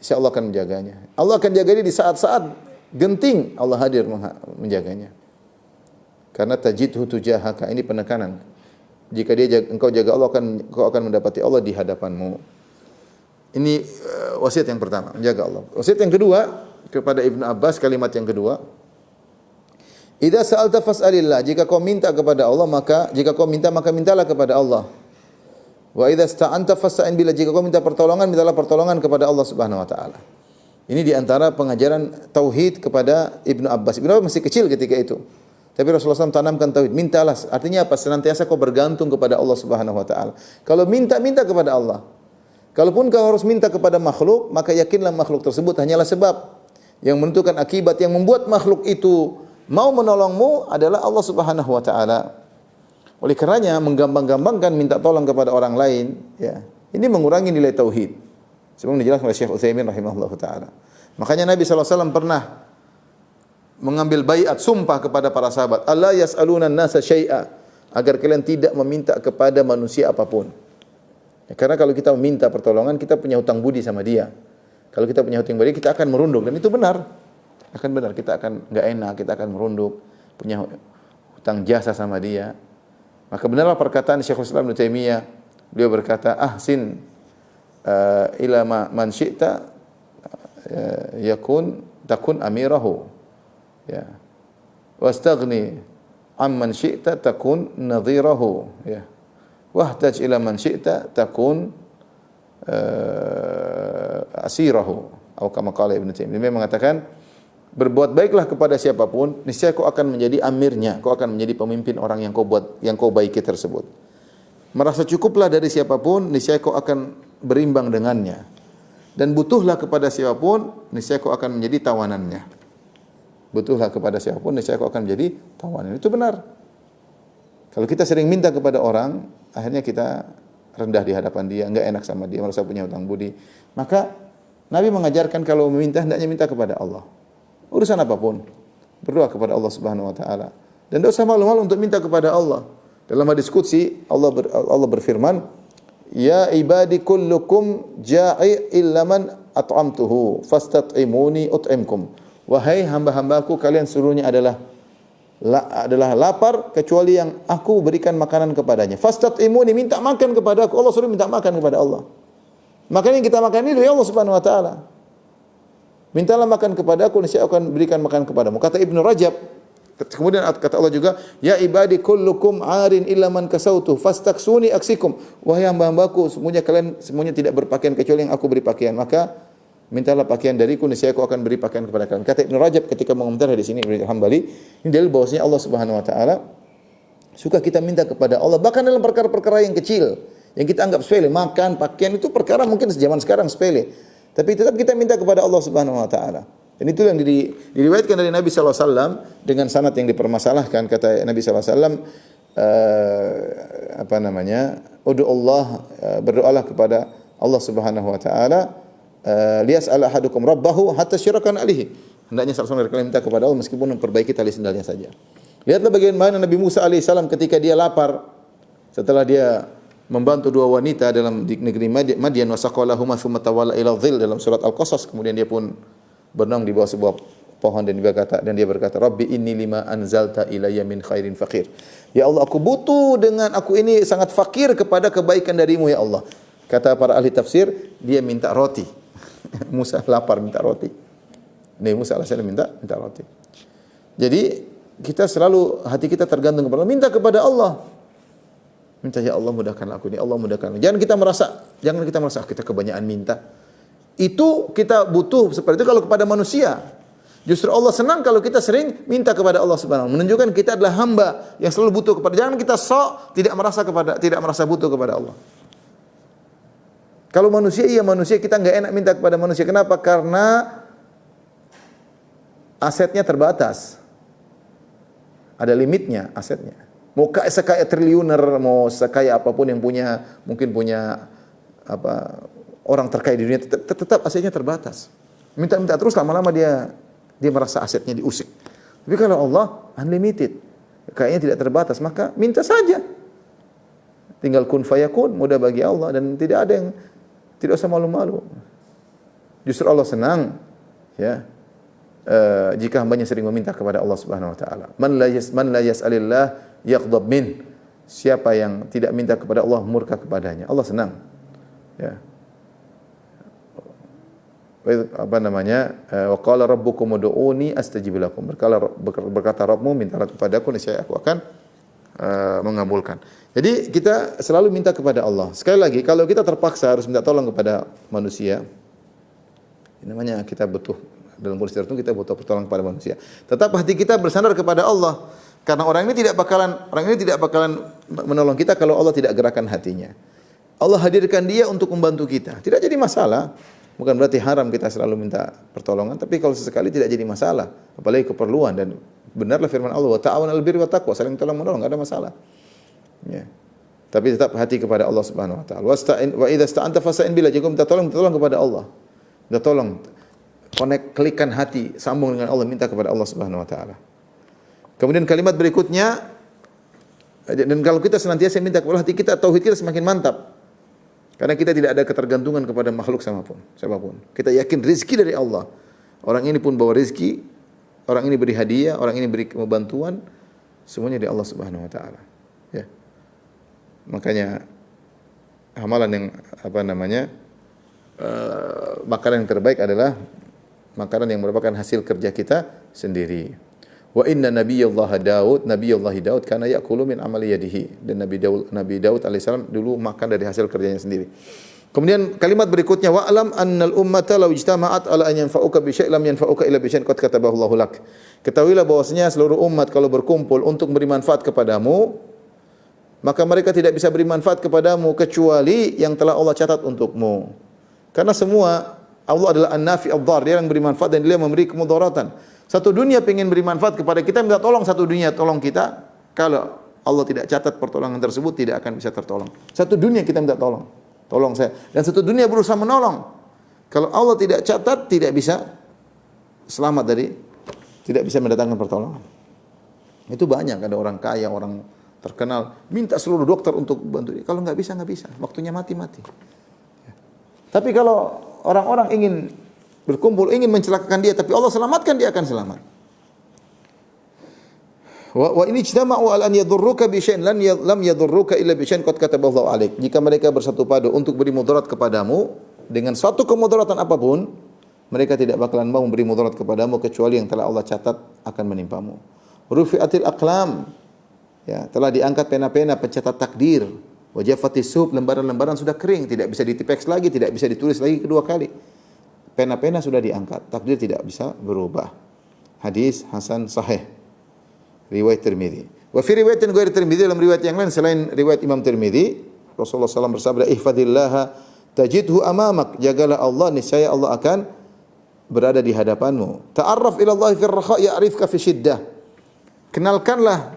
insya Allah akan menjaganya. Allah akan jaga dia di saat-saat genting, Allah hadir menjaganya. Karena tajidhu tujahaka, ini penekanan. Jika engkau jaga Allah, engkau akan mendapati Allah di hadapanmu. Ini wasiat yang pertama, menjaga Allah. Wasiat yang kedua kepada Ibnu Abbas, kalimat yang kedua, idza sa'alta fas'alillah, jika kau minta kepada Allah, maka mintalah kepada Allah. Wa idza sta'anta fasta'in billah, jika kau minta pertolongan, mintalah pertolongan kepada Allah Subhanahu wa taala. Ini di antara pengajaran tauhid kepada Ibnu Abbas. Ibnu Abbas masih kecil ketika itu. Tapi Rasulullah SAW tanamkan tauhid. Mintalah, artinya apa? Senantiasa kau bergantung kepada Allah Subhanahu wa taala. Kalau minta kepada Allah. Kalaupun kau harus minta kepada makhluk, maka yakinlah makhluk tersebut hanyalah sebab yang menentukan akibat, yang membuat makhluk itu mau menolongmu adalah Allah Subhanahu wa taala. Oleh karenanya menggampang-gampangkan minta tolong kepada orang lain, ya, ini mengurangi nilai tauhid. Sebagaimana dijelaskan oleh Syekh Utsaimin rahimahullahu taala. Makanya Nabi sallallahu alaihi wasallam pernah mengambil baiat, sumpah kepada para sahabat, Allah yas'aluna an-nasa syai'a, agar kalian tidak meminta kepada manusia apapun. Ya, karena kalau kita meminta pertolongan, kita punya hutang budi sama dia. Kalau kita punya hutang budi, kita akan merunduk, dan itu benar. Akan benar, kita akan enggak enak, kita akan merunduk, punya hutang jasa sama dia. Maka benarlah perkataan Syekhul Islam Ibnu Taimiyah, beliau berkata, ahsin ila man syi'ta takun amirahu, ya, wastaghni amman syi'ta takun nadhirahu, ya. Wahtaj ila man syi'ta takun asirahu, atau kama qala Ibnu Taimiyah. Dia mengatakan, berbuat baiklah kepada siapapun, niscaya kau akan menjadi amirnya, kau akan menjadi pemimpin orang yang kau baiki tersebut. Merasa cukuplah dari siapapun, niscaya kau akan berimbang dengannya. Dan butuhlah kepada siapapun, niscaya kau akan menjadi tawanannya. Butuhlah kepada siapapun, niscaya kau akan menjadi tawanan. Itu benar. Kalau kita sering minta kepada orang, akhirnya kita rendah di hadapan dia, enggak enak sama dia, merasa punya hutang budi. Maka Nabi mengajarkan kalau meminta, hendaknya minta kepada Allah. Urusan apapun, berdoa kepada Allah Subhanahu wa taala. Dan tidak usah malu-malu untuk minta kepada Allah. Dalam hadis qudsi Allah berfirman, "Ya ibadi kullukum ja'i illa man at'amtuhu fastat'imuni ut'imkum." Wahai hamba-hambaku, kalian seluruhnya adalah lapar kecuali yang aku berikan makanan kepadanya. Fastat'imuni, minta makan kepada aku. Allah suruh minta makan kepada Allah. Makanan yang kita makan ini dari Allah Subhanahu wa taala. Mintalah makan kepada aku, niscaya akan berikan makan kepadamu. Kata Ibnu Rajab, kemudian kata Allah juga, ya ibadi kullukum arin illa man kasautu fastaksuni aksikum. Wahai hamba-hambaku, semuanya tidak berpakaian kecuali yang aku beri pakaian. Maka mintalah pakaian dariku, niscaya aku akan beri pakaian kepada kalian. Kata Ibnu Rajab ketika mengomentari di sini Ibnu Hambali, ini dalil bahwasanya Allah Subhanahu wa taala suka kita minta kepada Allah bahkan dalam perkara-perkara yang kecil yang kita anggap sepele, makan, pakaian itu perkara mungkin zaman sekarang sepele. Tapi tetap kita minta kepada Allah Subhanahu wa taala. Dan itu yang diriwayatkan dari Nabi sallallahu alaihi wasallam dengan sanad yang dipermasalahkan. Kata Nabi sallallahu alaihi wasallam, Ud'u Allah, berdoalah kepada Allah Subhanahu wa taala, liyas'al ahadukum rabbahu hatta syirakan alihi. Hendaknya salah seorang dari minta kepada Allah meskipun memperbaiki tali sendalnya saja. Lihatlah bagaimana Nabi Musa alaihissalam ketika dia lapar setelah dia membantu dua wanita dalam negeri Madian, wasaqalahuma tsumma tawalla ila dhil, dalam surat Al-Qasas. Kemudian dia pun berenang di bawah sebuah pohon dan dia berkata, Rabbi inni lima anzalta ilayya min khairin faqir. Ya Allah, aku butuh dengan aku ini sangat fakir kepada kebaikan darimu ya Allah. Kata para ahli tafsir, dia minta roti. Musa lapar minta roti. Nabi Musa alaihissalam minta roti. Jadi kita selalu hati kita tergantung kepada Allah. Minta kepada Allah. Minta, ya Allah mudahkanlah aku ini, Allah mudahkanlah. Jangan kita merasa kita kebanyakan minta. Itu kita butuh seperti itu kalau kepada manusia. Justru Allah senang kalau kita sering minta kepada Allah Subhanahu wa taala. Menunjukkan kita adalah hamba yang selalu butuh kepada. Jangan kita tidak merasa butuh kepada Allah. Kalau manusia, kita enggak enak minta kepada manusia. Kenapa? Karena asetnya terbatas. Ada limitnya asetnya. Mau sekaya triliuner, mau sekaya apapun yang mungkin punya orang terkaya di dunia, tetap asetnya terbatas. Minta terus, lama-lama dia merasa asetnya diusik. Tapi kalau Allah unlimited, kayaknya tidak terbatas, maka minta saja. Tinggal kun fayakun, mudah bagi Allah, dan tidak usah malu-malu. Justru Allah senang, ya, jika hambanya sering meminta kepada Allah Subhanahu wa taala. Man la yas'alillah yaghdab min. Siapa yang tidak minta kepada Allah, murka kepadanya. Allah senang. Ya. Wa qala rabbukum ud'uni astajib lakum. Berkata Rabbmu, mintalah kepadaku, niscaya aku akan mengabulkan. Jadi kita selalu minta kepada Allah. Sekali lagi, kalau kita terpaksa harus minta tolong kepada manusia, ini namanya kita butuh, dalam kondisi tertentu kita butuh pertolongan kepada manusia. Tetap hati kita bersandar kepada Allah. Karena orang ini tidak bakalan menolong kita kalau Allah tidak gerakkan hatinya. Allah hadirkan dia untuk membantu kita. Tidak jadi masalah. Bukan berarti haram kita selalu minta pertolongan, tapi kalau sesekali tidak jadi masalah, apalagi keperluan. Dan benarlah firman Allah, wa ta'awanu 'alal birri wat taqwa, saling tolong menolong, enggak ada masalah. Ya. Tapi tetap hati kepada Allah Subhanahu wa taala. Wa idza sta'anta fasta'in billah, jika minta tolong kepada Allah. Minta tolong, klikkan hati, sambung dengan Allah, minta kepada Allah Subhanahu wa taala. Kemudian kalimat berikutnya, dan kalau kita senantiasa minta kepada Allah, hati kita, tauhid kita semakin mantap. Karena kita tidak ada ketergantungan kepada makhluk siapapun. Kita yakin rezeki dari Allah. Orang ini pun bawa rezeki, orang ini beri hadiah, orang ini beri bantuan, semuanya dari Allah Subhanahu wa taala. Ya. Makanya amalan yang makanan yang terbaik adalah makanan yang merupakan hasil kerja kita sendiri. Wa inna nabiyullah Daud kana ya'kulu min amali yadihi. Dan Nabi Daud alaihissalam dulu makan dari hasil kerjanya sendiri. Kemudian kalimat berikutnya wa'lam annal ummata law ijtama'at ala an yanfa'uka bi syai' lam yanfa'uka illa bi syai'in qad katabahu Allahu lak. Ketahuilah bahwasanya seluruh umat kalau berkumpul untuk beri manfaat kepadamu, maka mereka tidak bisa beri manfaat kepadamu kecuali yang telah Allah catat untukmu. Karena semua Allah adalah an-nafi ad-dhar, dia yang beri manfaat dan dia memberi kemudaratan. Satu dunia ingin beri manfaat kepada kita, minta tolong satu dunia tolong kita. Kalau Allah tidak catat pertolongan tersebut, tidak akan bisa tertolong. Satu dunia kita minta tolong. Tolong saya. Dan satu dunia berusaha menolong. Kalau Allah tidak catat, tidak bisa selamat dari, tidak bisa mendatangkan pertolongan. Itu banyak, ada orang kaya, orang terkenal, minta seluruh dokter untuk bantu dia. Kalau nggak bisa, waktunya mati-mati. Tapi kalau orang-orang ingin berkumpul, ingin mencelakakan dia, tapi Allah selamatkan, dia akan selamat. Wa in ijtama'u an yadurruka bi syai'in lam yadurruka illa bi syai'in qad katabahu Allahu 'alaik. Jika mereka bersatu padu untuk beri mudarat kepadamu dengan suatu kemudaratan apapun, mereka tidak bakalan mau memberi mudarat kepadamu kecuali yang telah Allah catat akan menimpamu. Rufi'atil aqlam. Ya, telah diangkat pena-pena pencatat takdir. Wa jaffatis suhuf, lembaran-lembaran sudah kering, tidak bisa ditipeks lagi, tidak bisa ditulis lagi kedua kali. Pena-pena sudah diangkat, takdir tidak bisa berubah. Hadis hasan sahih. Riwayat Tirmidzi. Wa fi riwayatin ghairi Tirmidzi, dalam riwayat yang lain selain riwayat Imam Tirmidzi, Rasulullah SAW bersabda, "Ihfadillaha tajidhu amamak." Jagalah Allah, niscaya Allah akan berada di hadapanmu. Ta'arraf ila Allah fi ar-rakha ya'rifka fi syiddah. Kenalkanlah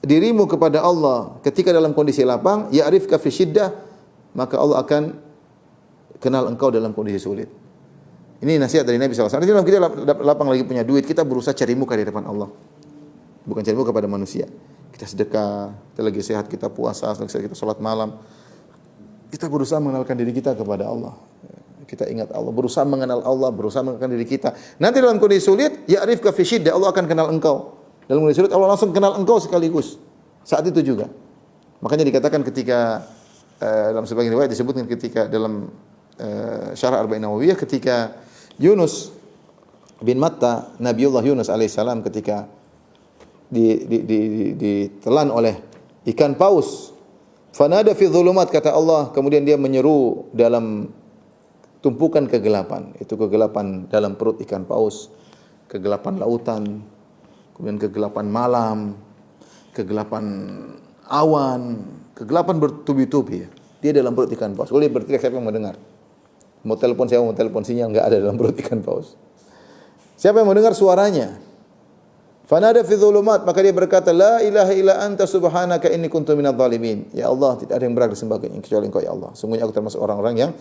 dirimu kepada Allah ketika dalam kondisi lapang, ya'rifka fi syiddah, maka Allah akan kenal engkau dalam kondisi sulit. Ini nasihat dari Nabi SAW. Nanti dalam kita lapang lagi punya duit, kita berusaha cari muka di depan Allah. Bukan cari muka kepada manusia. Kita sedekah, kita lagi sehat, kita puasa, kita salat malam. Kita berusaha mengenalkan diri kita kepada Allah. Kita ingat Allah, berusaha mengenal Allah, berusaha mengenalkan diri kita. Nanti dalam kondisi sulit, ya'rifka fi syiddah, Allah akan kenal engkau. Dalam kondisi sulit, Allah langsung kenal engkau sekaligus. Saat itu juga. Makanya dikatakan ketika dalam sebagian riwayat disebutkan ketika dalam Syarah Arba'in Nawawiyah, ketika Yunus bin Matta, Nabiullah Yunus alaihissalam ketika ditelan oleh ikan paus. Fanada fi dhulumat, kata Allah, kemudian dia menyeru dalam tumpukan kegelapan. Itu kegelapan dalam perut ikan paus, kegelapan lautan, kemudian kegelapan malam, kegelapan awan, kegelapan bertubi-tubi. Dia dalam perut ikan paus. Kalau dia berteriak, siapa yang mendengar? Mau telepon, siapa mau telepon, sinyal enggak ada dalam perut ikan paus. Siapa yang mendengar suaranya? Fanada fi dhulumat, maka dia berkata, la ilaha illa anta subhanaka inni kuntu minadh dhalimin. Ya Allah, tidak ada yang berhak disembah kecuali Engkau ya Allah. Sungguhnya aku termasuk orang-orang yang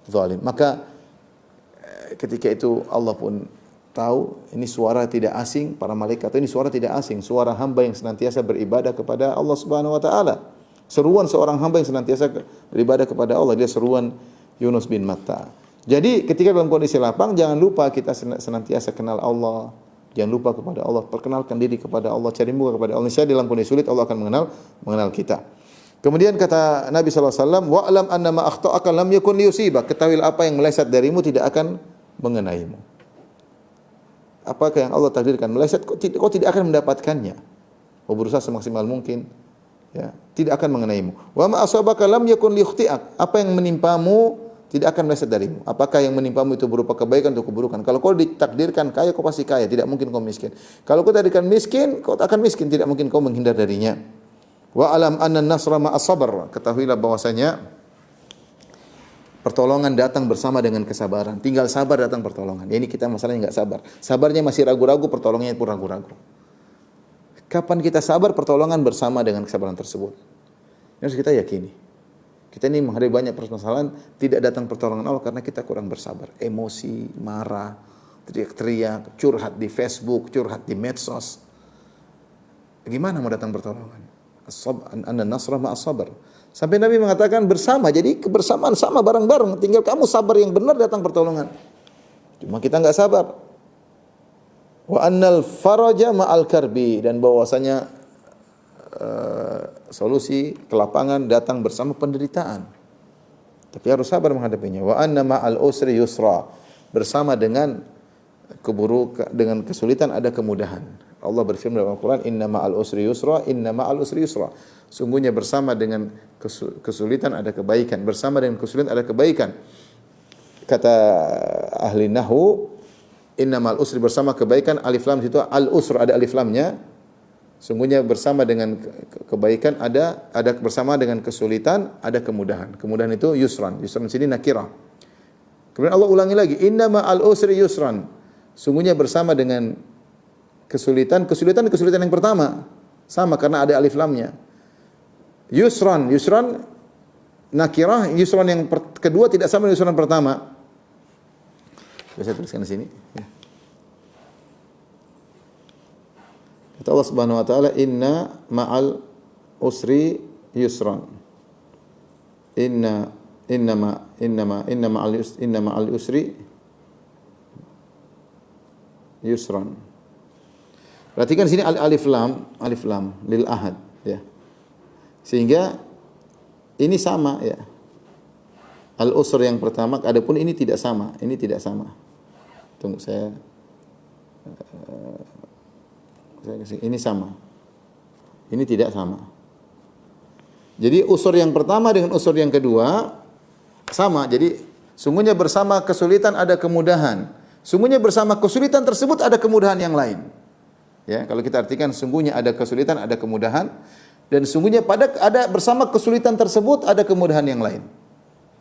zalim. Maka ketika itu Allah pun tahu ini suara tidak asing para malaikat, ini suara tidak asing, suara hamba yang senantiasa beribadah kepada Allah Subhanahu wa taala. Seruan seorang hamba yang senantiasa beribadah kepada Allah, dia seruan Yunus bin Matta. Jadi ketika dalam kondisi lapang, jangan lupa kita senantiasa kenal Allah. Jangan lupa kepada Allah, perkenalkan diri kepada Allah, cari muka kepada Allah. Niscaya dalam kondisi sulit Allah akan mengenal kita. Kemudian kata Nabi sallallahu alaihi wasallam, "Wa'lam anna ma akhta'aka lam yakun liyusibak." Ketahuilah apa yang meleset darimu tidak akan mengenaimu. Apakah yang Allah takdirkan meleset, kau tidak akan mendapatkannya. Kau berusaha semaksimal mungkin, ya, tidak akan mengenaimu. Wa ma asabaka lam yakun liyukhti'ak. Apa yang menimpamu tidak akan meleset darimu. Apakah yang menimpamu itu berupa kebaikan atau keburukan? Kalau kau ditakdirkan kaya, kau pasti kaya. Tidak mungkin kau miskin. Kalau kau ditakdirkan miskin, kau akan miskin. Tidak mungkin kau menghindar darinya. Wa alam anna nasra ma'as sabr. Ketahuilah bahwasanya pertolongan datang bersama dengan kesabaran. Tinggal sabar datang pertolongan. Ya, ini kita masalahnya enggak sabar. Sabarnya masih ragu-ragu, pertolongannya pun ragu-ragu. Kapan kita sabar, pertolongan bersama dengan kesabaran tersebut. Ini harus kita yakini. Kita ini menghadapi banyak permasalahan, tidak datang pertolongan Allah karena kita kurang bersabar. Emosi, marah, teriak-teriak, curhat di Facebook, curhat di medsos. Gimana mau datang pertolongan? Anna nasra ma'as sabr. Sampai Nabi mengatakan bersama, jadi kebersamaan sama bareng-bareng. Tinggal kamu sabar yang benar datang pertolongan. Cuma kita enggak sabar. Wa annal faraja ma'al karbi, dan bahwasanya solusi kelapangan datang bersama penderitaan. Tapi harus sabar menghadapinya. Wa anna ma'al usri yusra. Bersama dengan kesulitan ada kemudahan. Allah berfirman dalam Al-Quran, Inna ma'al usri yusra, inna ma'al usri yusra. Sungguhnya bersama dengan kesulitan ada kebaikan. Bersama dengan kesulitan ada kebaikan. Kata ahli nahwu, inna ma'al usri bersama kebaikan, alif lam itu al-usr, ada alif lamnya. Sungguhnya bersama dengan kebaikan ada bersama dengan kesulitan ada kemudahan. Kemudahan itu yusran. Yusran di sini nakirah. Kemudian Allah ulangi lagi, inna ma'al usri yusran. Sungguhnya bersama dengan kesulitan yang pertama. Sama karena ada alif lamnya. Yusran nakirah, yusran yang kedua tidak sama dengan yusran pertama. Saya tuliskan di sini. Ya. Kata Allah Subhanahu wa taala, inna ma'al usri yusran. Inna ma'al usri yusran. Perhatikan sini alif lam lil ahad ya. Sehingga ini sama ya. Al-usr yang pertama, adapun ini tidak sama, Tunggu saya kasih, ini sama. Ini tidak sama. Jadi usur yang pertama dengan usur yang kedua sama. Jadi sungguhnya bersama kesulitan ada kemudahan. Sungguhnya bersama kesulitan tersebut ada kemudahan yang lain. Ya, kalau kita artikan sungguhnya ada kesulitan, ada kemudahan, dan sungguhnya bersama kesulitan tersebut ada kemudahan yang lain.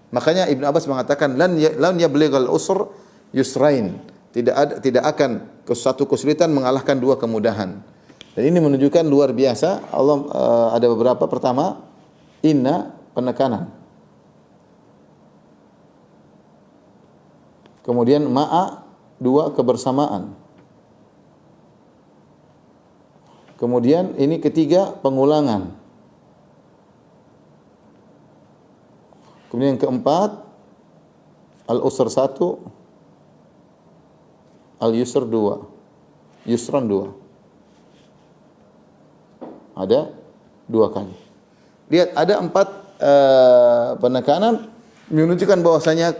Makanya Ibnu Abbas mengatakan lan yablighal usr yusrain. Tidak akan satu kesulitan mengalahkan dua kemudahan. Dan ini menunjukkan luar biasa. Allah ada beberapa. Pertama, inna penekanan. Kemudian ma'a dua kebersamaan. Kemudian ini ketiga pengulangan. Kemudian yang keempat al-usr 1, al-yusr 2, yusran 2. Ada 2 kali. Lihat ada 4 penekanan menunjukkan bahwasanya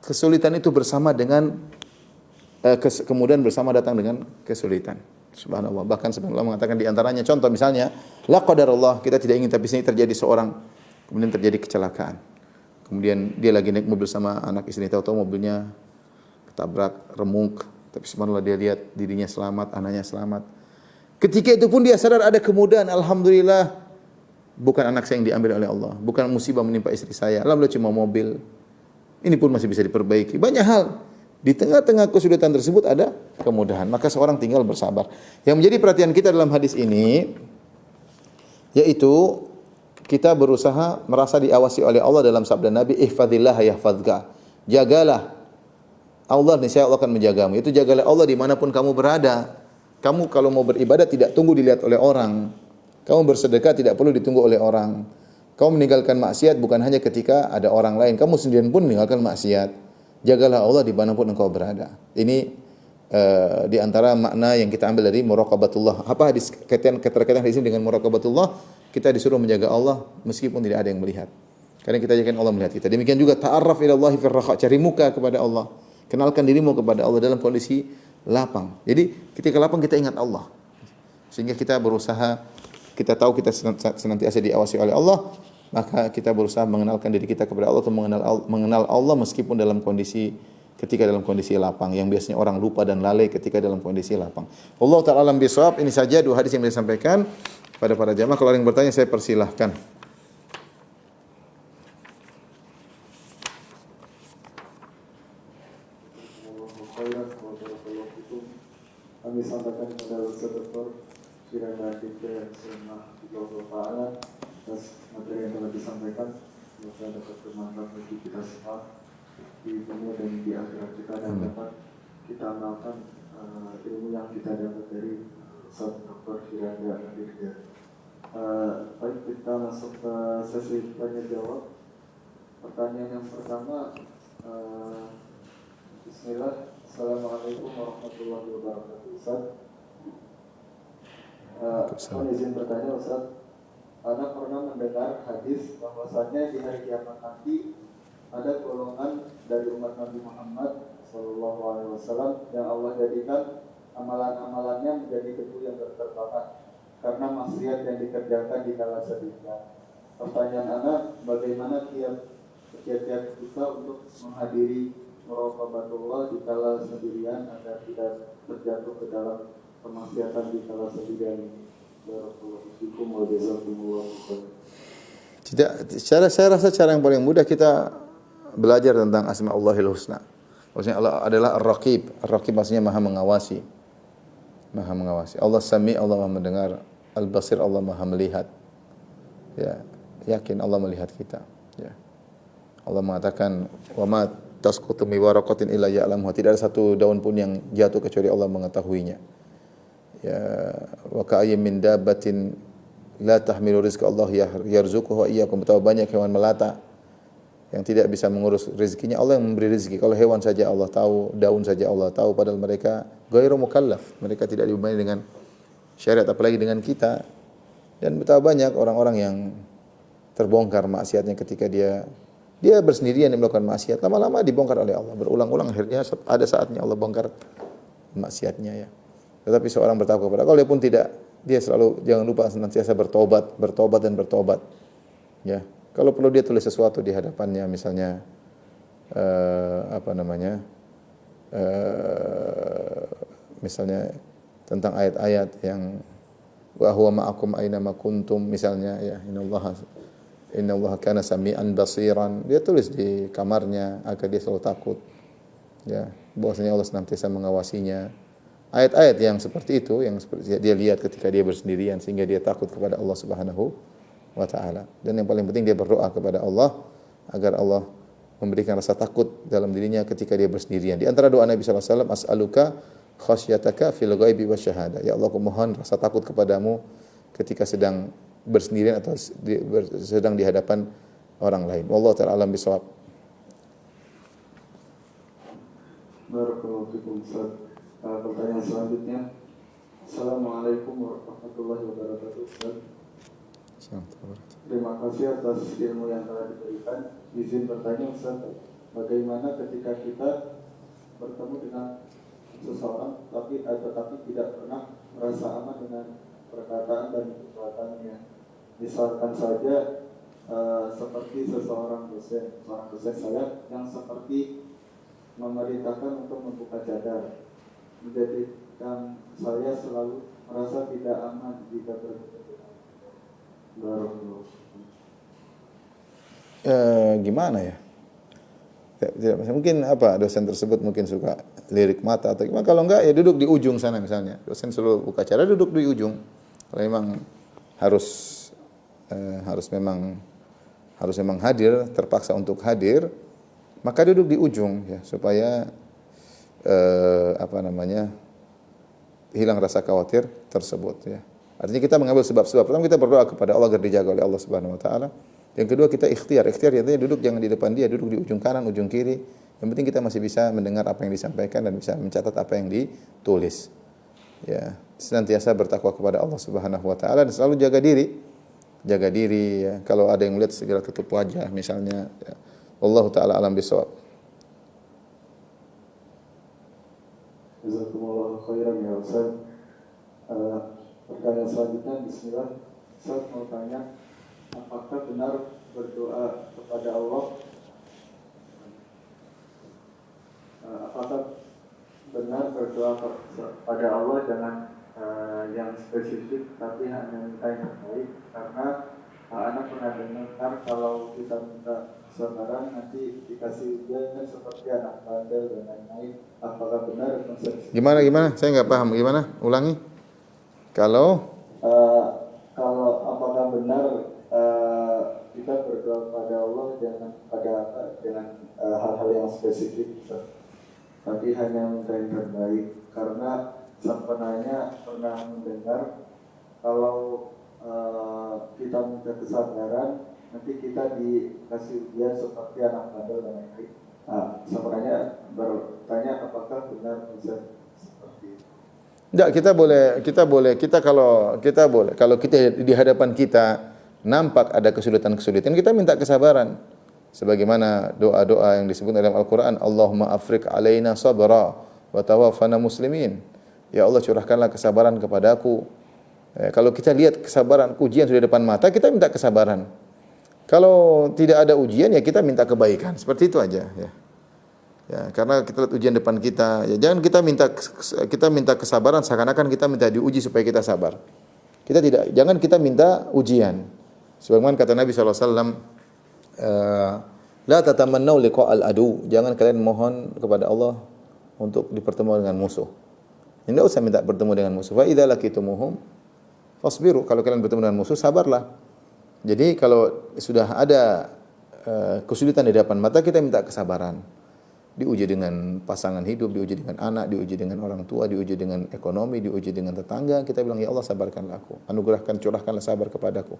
kesulitan itu bersama dengan kemudian bersama datang dengan kesulitan. Subhanallah. Bahkan subhanallah mengatakan di antaranya contoh misalnya la qadarullah, kita tidak ingin tapi sini terjadi seorang kemudian terjadi kecelakaan. Kemudian dia lagi naik mobil sama anak istri, tahu-tahu mobilnya ketabrak remuk, tapi subhanallah dia lihat dirinya selamat, anaknya selamat. Ketika itu pun dia sadar ada kemudahan, alhamdulillah bukan anak saya yang diambil oleh Allah, bukan musibah menimpa istri saya, alhamdulillah cuma mobil. Ini pun masih bisa diperbaiki. Banyak hal. Di tengah-tengah kesulitan tersebut ada kemudahan. Maka seorang tinggal bersabar. Yang menjadi perhatian kita dalam hadis ini yaitu kita berusaha merasa diawasi oleh Allah dalam sabda Nabi, ihfazillah yahfazka. Jagalah Allah, niscaya Allah akan menjagamu. Itu jagalah Allah dimanapun kamu berada. Kamu kalau mau beribadah tidak tunggu dilihat oleh orang. Kamu bersedekah tidak perlu ditunggu oleh orang. Kamu meninggalkan maksiat bukan hanya ketika ada orang lain. Kamu sendirian pun meninggalkan maksiat. Jagalah Allah dimanapun engkau berada. Ini di antara makna yang kita ambil dari muraqabatullah. Apa hadis keterkaitan hadis ini dengan muraqabatullah? Kita disuruh menjaga Allah meskipun tidak ada yang melihat. Karena kita yakin Allah melihat kita. Demikian juga ta'arraf ila Allah fi raha, cari muka kepada Allah. Kenalkan dirimu kepada Allah dalam kondisi lapang. Jadi ketika lapang kita ingat Allah. Sehingga kita berusaha, kita tahu kita senantiasa diawasi oleh Allah, maka kita berusaha mengenalkan diri kita kepada Allah atau mengenal Allah meskipun ketika dalam kondisi lapang, yang biasanya orang lupa dan lalai ketika dalam kondisi lapang. Allah Ta'ala alam bisawab. Ini saja 2 hadis yang disampaikan pada para jamaah. Kalau ada yang bertanya saya persilahkan. Kami sampaikan kepada Ustaz Dr. kiranya kita semua Allah atas materi yang telah disampaikan, semoga dapat bermanfaat bagi kita semua di dunia dan di akhirat kita, dan dapat kita amalkan ilmu yang kita dapat dari Ustaz Dr. Firanda Adirga. Baik, kita masuk ke sesi tanya jawab. Pertanyaan yang pertama, Bismillah. Assalamualaikum warahmatullahi wabarakatuh. Ustaz, mohon izin bertanya Ustaz. Anak pernah mendengar hadis bahwasanya di hari kiamat nanti ada golongan dari umat Nabi Muhammad SAW yang Allah jadikan amalan-amalannya menjadi debu yang terbakar karena maksiat yang dikerjakan di kala sendirian. Pertanyaan anak, bagaimana kiat-kiat kita untuk menghadiri muraqabatullah di kala sendirian agar tidak terjatuh ke dalam kemaksiatan di kala sendirian ini? Barakallahu fikum wa jazakumullahu khairan. Tidak, saya rasa cara yang paling mudah kita belajar tentang Asmaullahil Husna. Maksudnya Allah adalah Ar-Raqib. Ar-Raqib maksudnya Maha mengawasi. Maha mengawasi. Allah Sami, Allah Maha mendengar. Al-Basir, Allah Maha melihat. Ya, yakin Allah melihat kita. Ya. Allah mengatakan, "Wa ma tasqutu min waraqatin illa ya'lamuha." Tidak ada satu daun pun yang jatuh kecuali Allah mengetahuinya. Ya, wa ka'ayyin min dabbatin la tahmilu rizqa Allah yarzuquhu wa iyyakum. Betapa banyak hewan melata yang tidak bisa mengurus rezekinya, Allah yang memberi rezeki. Kalau hewan saja Allah tahu, daun saja Allah tahu, padahal mereka ghairu mukallaf. Mereka tidak dibebani dengan syariat, apalagi dengan kita. Dan betapa banyak orang-orang yang terbongkar maksiatnya ketika dia bersendirian yang melakukan maksiat, lama-lama dibongkar oleh Allah. Berulang-ulang akhirnya ada saatnya Allah bongkar maksiatnya ya. Tetapi seorang bertakwa kepada Allah, walaupun tidak, dia selalu jangan lupa senantiasa bertobat dan bertobat. Ya. Kalau perlu dia tulis sesuatu di hadapannya, misalnya misalnya tentang ayat-ayat yang wa huwa ma'akum aina ma kuntum, misalnya ya, innallaha kana sami'an basiran. Dia tulis di kamarnya agar dia selalu takut. Ya, bahwasanya Allah senantiasa mengawasinya. Ayat-ayat yang seperti itu yang seperti dia lihat ketika dia bersendirian sehingga dia takut kepada Allah Subhanahu wa ta'ala. Dan yang paling penting dia berdoa kepada Allah agar Allah memberikan rasa takut dalam dirinya ketika dia bersendirian. Di antara doa Nabi sallallahu alaihi wasallam, as'aluka khasyataka fil ghaibi wasyahada. Ya Allah, aku mohon rasa takut kepadamu ketika sedang bersendirian atau sedang di hadapan orang lain. Wallahu ta'ala alam bisawab. Barakallahu fikum. Pertanyaan selanjutnya. Assalamualaikum warahmatullahi wabarakatuh. Terima kasih atas ilmu yang telah diberikan. Izin bertanya Ustaz, bagaimana ketika kita bertemu dengan seseorang tetapi tidak pernah merasa aman dengan perkataan dan perbuatannya? Misalkan saja seperti seorang dosen saya yang seperti memerintahkan untuk membuka cadar, menjadikan saya selalu merasa tidak aman jika bertemu. Gimana ya? Tidak, mungkin apa dosen tersebut mungkin suka lirik mata atau gimana. Kalau enggak ya duduk di ujung sana misalnya. Dosen suruh buka cara, duduk di ujung. Kalau memang harus memang hadir, terpaksa untuk hadir, maka duduk di ujung ya supaya hilang rasa khawatir tersebut ya. Artinya kita mengambil sebab-sebab. Pertama kita berdoa kepada Allah agar dijaga oleh Allah Subhanahu wa taala. Yang kedua kita ikhtiar. Ikhtiar artinya duduk jangan di depan dia, duduk di ujung kanan, ujung kiri. Yang penting kita masih bisa mendengar apa yang disampaikan dan bisa mencatat apa yang ditulis. Ya, senantiasa bertakwa kepada Allah Subhanahu wa taala dan selalu jaga diri. Jaga diri ya. Kalau ada yang melihat segera tutup wajah misalnya ya. Wallahu taala alam bisawab. Jazakumullahu khairan ya Ustaz. Pertanyaan selanjutnya, bismillah. Saya mau tanya, apakah benar berdoa kepada Allah? Apakah benar berdoa kepada Allah dengan yang spesifik, tapi hanya minta yang terbaik? Karena anak pernah dengar kalau kita minta kesabaran nanti dikasih ujian seperti anak bandel dan lain-lain. Apakah benar konsep? Gimana? Saya nggak paham. Gimana? Ulangi. Kalau apakah benar kita berdoa kepada Allah dengan hal-hal yang spesifik, tapi hanya minta yang terbaik? Karena sang penanya pernah mendengar kalau kita minta kesabaran nanti kita dikasih ujian seperti anak bandel dan lain-lain. Sang penanya bertanya apakah benar konsep seperti itu? Enggak, kalau kita di hadapan kita nampak ada kesulitan-kesulitan, kita minta kesabaran. Sebagaimana doa-doa yang disebut dalam Al-Qur'an, Allahumma afriq alaina sabra wa tawaffana muslimin. Ya Allah, curahkanlah kesabaran kepadaku. Kalau kita lihat kesabaran, ujian sudah depan mata, kita minta kesabaran. Kalau tidak ada ujian, ya kita minta kebaikan. Seperti itu aja. Ya, karena kita lihat ujian depan kita. Ya, jangan kita minta kesabaran seakan-akan kita minta diuji supaya kita sabar. Jangan kita minta ujian. Sebagaimana kata Nabi SAW, la tatamannau liqa'al adu. Jangan kalian mohon kepada Allah untuk dipertemukan dengan musuh. Tidak usah minta bertemu dengan musuh. Fa idza laqitumuhum fasbiru. Kalau kalian bertemu dengan musuh, sabarlah. Jadi kalau sudah ada kesulitan di depan mata, kita minta kesabaran. Diuji dengan pasangan hidup, diuji dengan anak, diuji dengan orang tua, diuji dengan ekonomi, diuji dengan tetangga. Kita bilang, ya Allah, sabarkanlah aku. Anugerahkan, curahkanlah sabar kepadaku.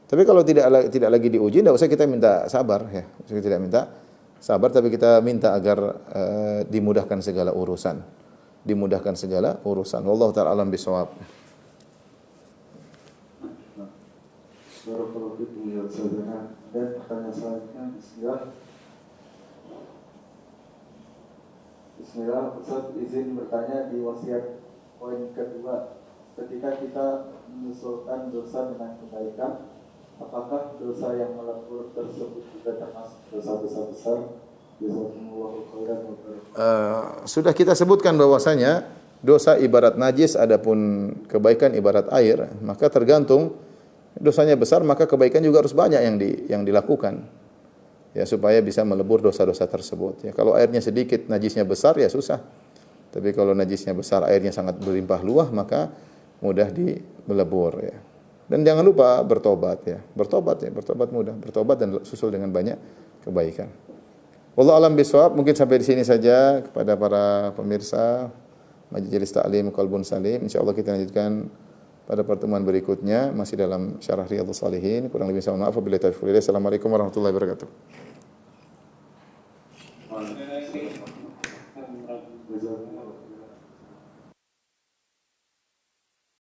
Tapi kalau tidak lagi diuji, tidak usah kita minta sabar. Ya. Kita tidak minta sabar, tapi kita minta agar dimudahkan segala urusan. Dimudahkan segala urusan. Wallahu ta'ala alam bisawab. Barakallahu fikum ya Ustaz. Dan pertanyaan selanjutnya, Bismillah, Ustaz izin bertanya di wasiat poin kedua. Ketika kita menyusulkan dosa dengan kebaikan, apakah dosa yang melebur tersebut juga termasuk dosa-dosa besar? Jazakumullahu khairan wa barakatuh. Sudah kita sebutkan bahwasanya dosa ibarat najis, adapun kebaikan ibarat air. Maka tergantung dosanya besar, maka kebaikan juga harus banyak yang dilakukan. Ya, supaya bisa melebur dosa-dosa tersebut. Ya, kalau airnya sedikit, najisnya besar, ya susah. Tapi kalau najisnya besar, airnya sangat berlimpah luah, maka mudah melebur. Ya. Dan jangan lupa bertobat. Ya, bertobat mudah. Bertobat dan susul dengan banyak kebaikan. Wallahu a'lam bishawab. Mungkin sampai di sini saja kepada para pemirsa Majelis Ta'lim Qalbun Salim. Insyaallah kita lanjutkan pada pertemuan berikutnya, masih dalam syarah Riyadhus Shalihin. Kurang lebih saya mohon maaf. Wabillahi taufiq wal hidayah. Assalamualaikum warahmatullahi wabarakatuh. Jazakumullahu khairan.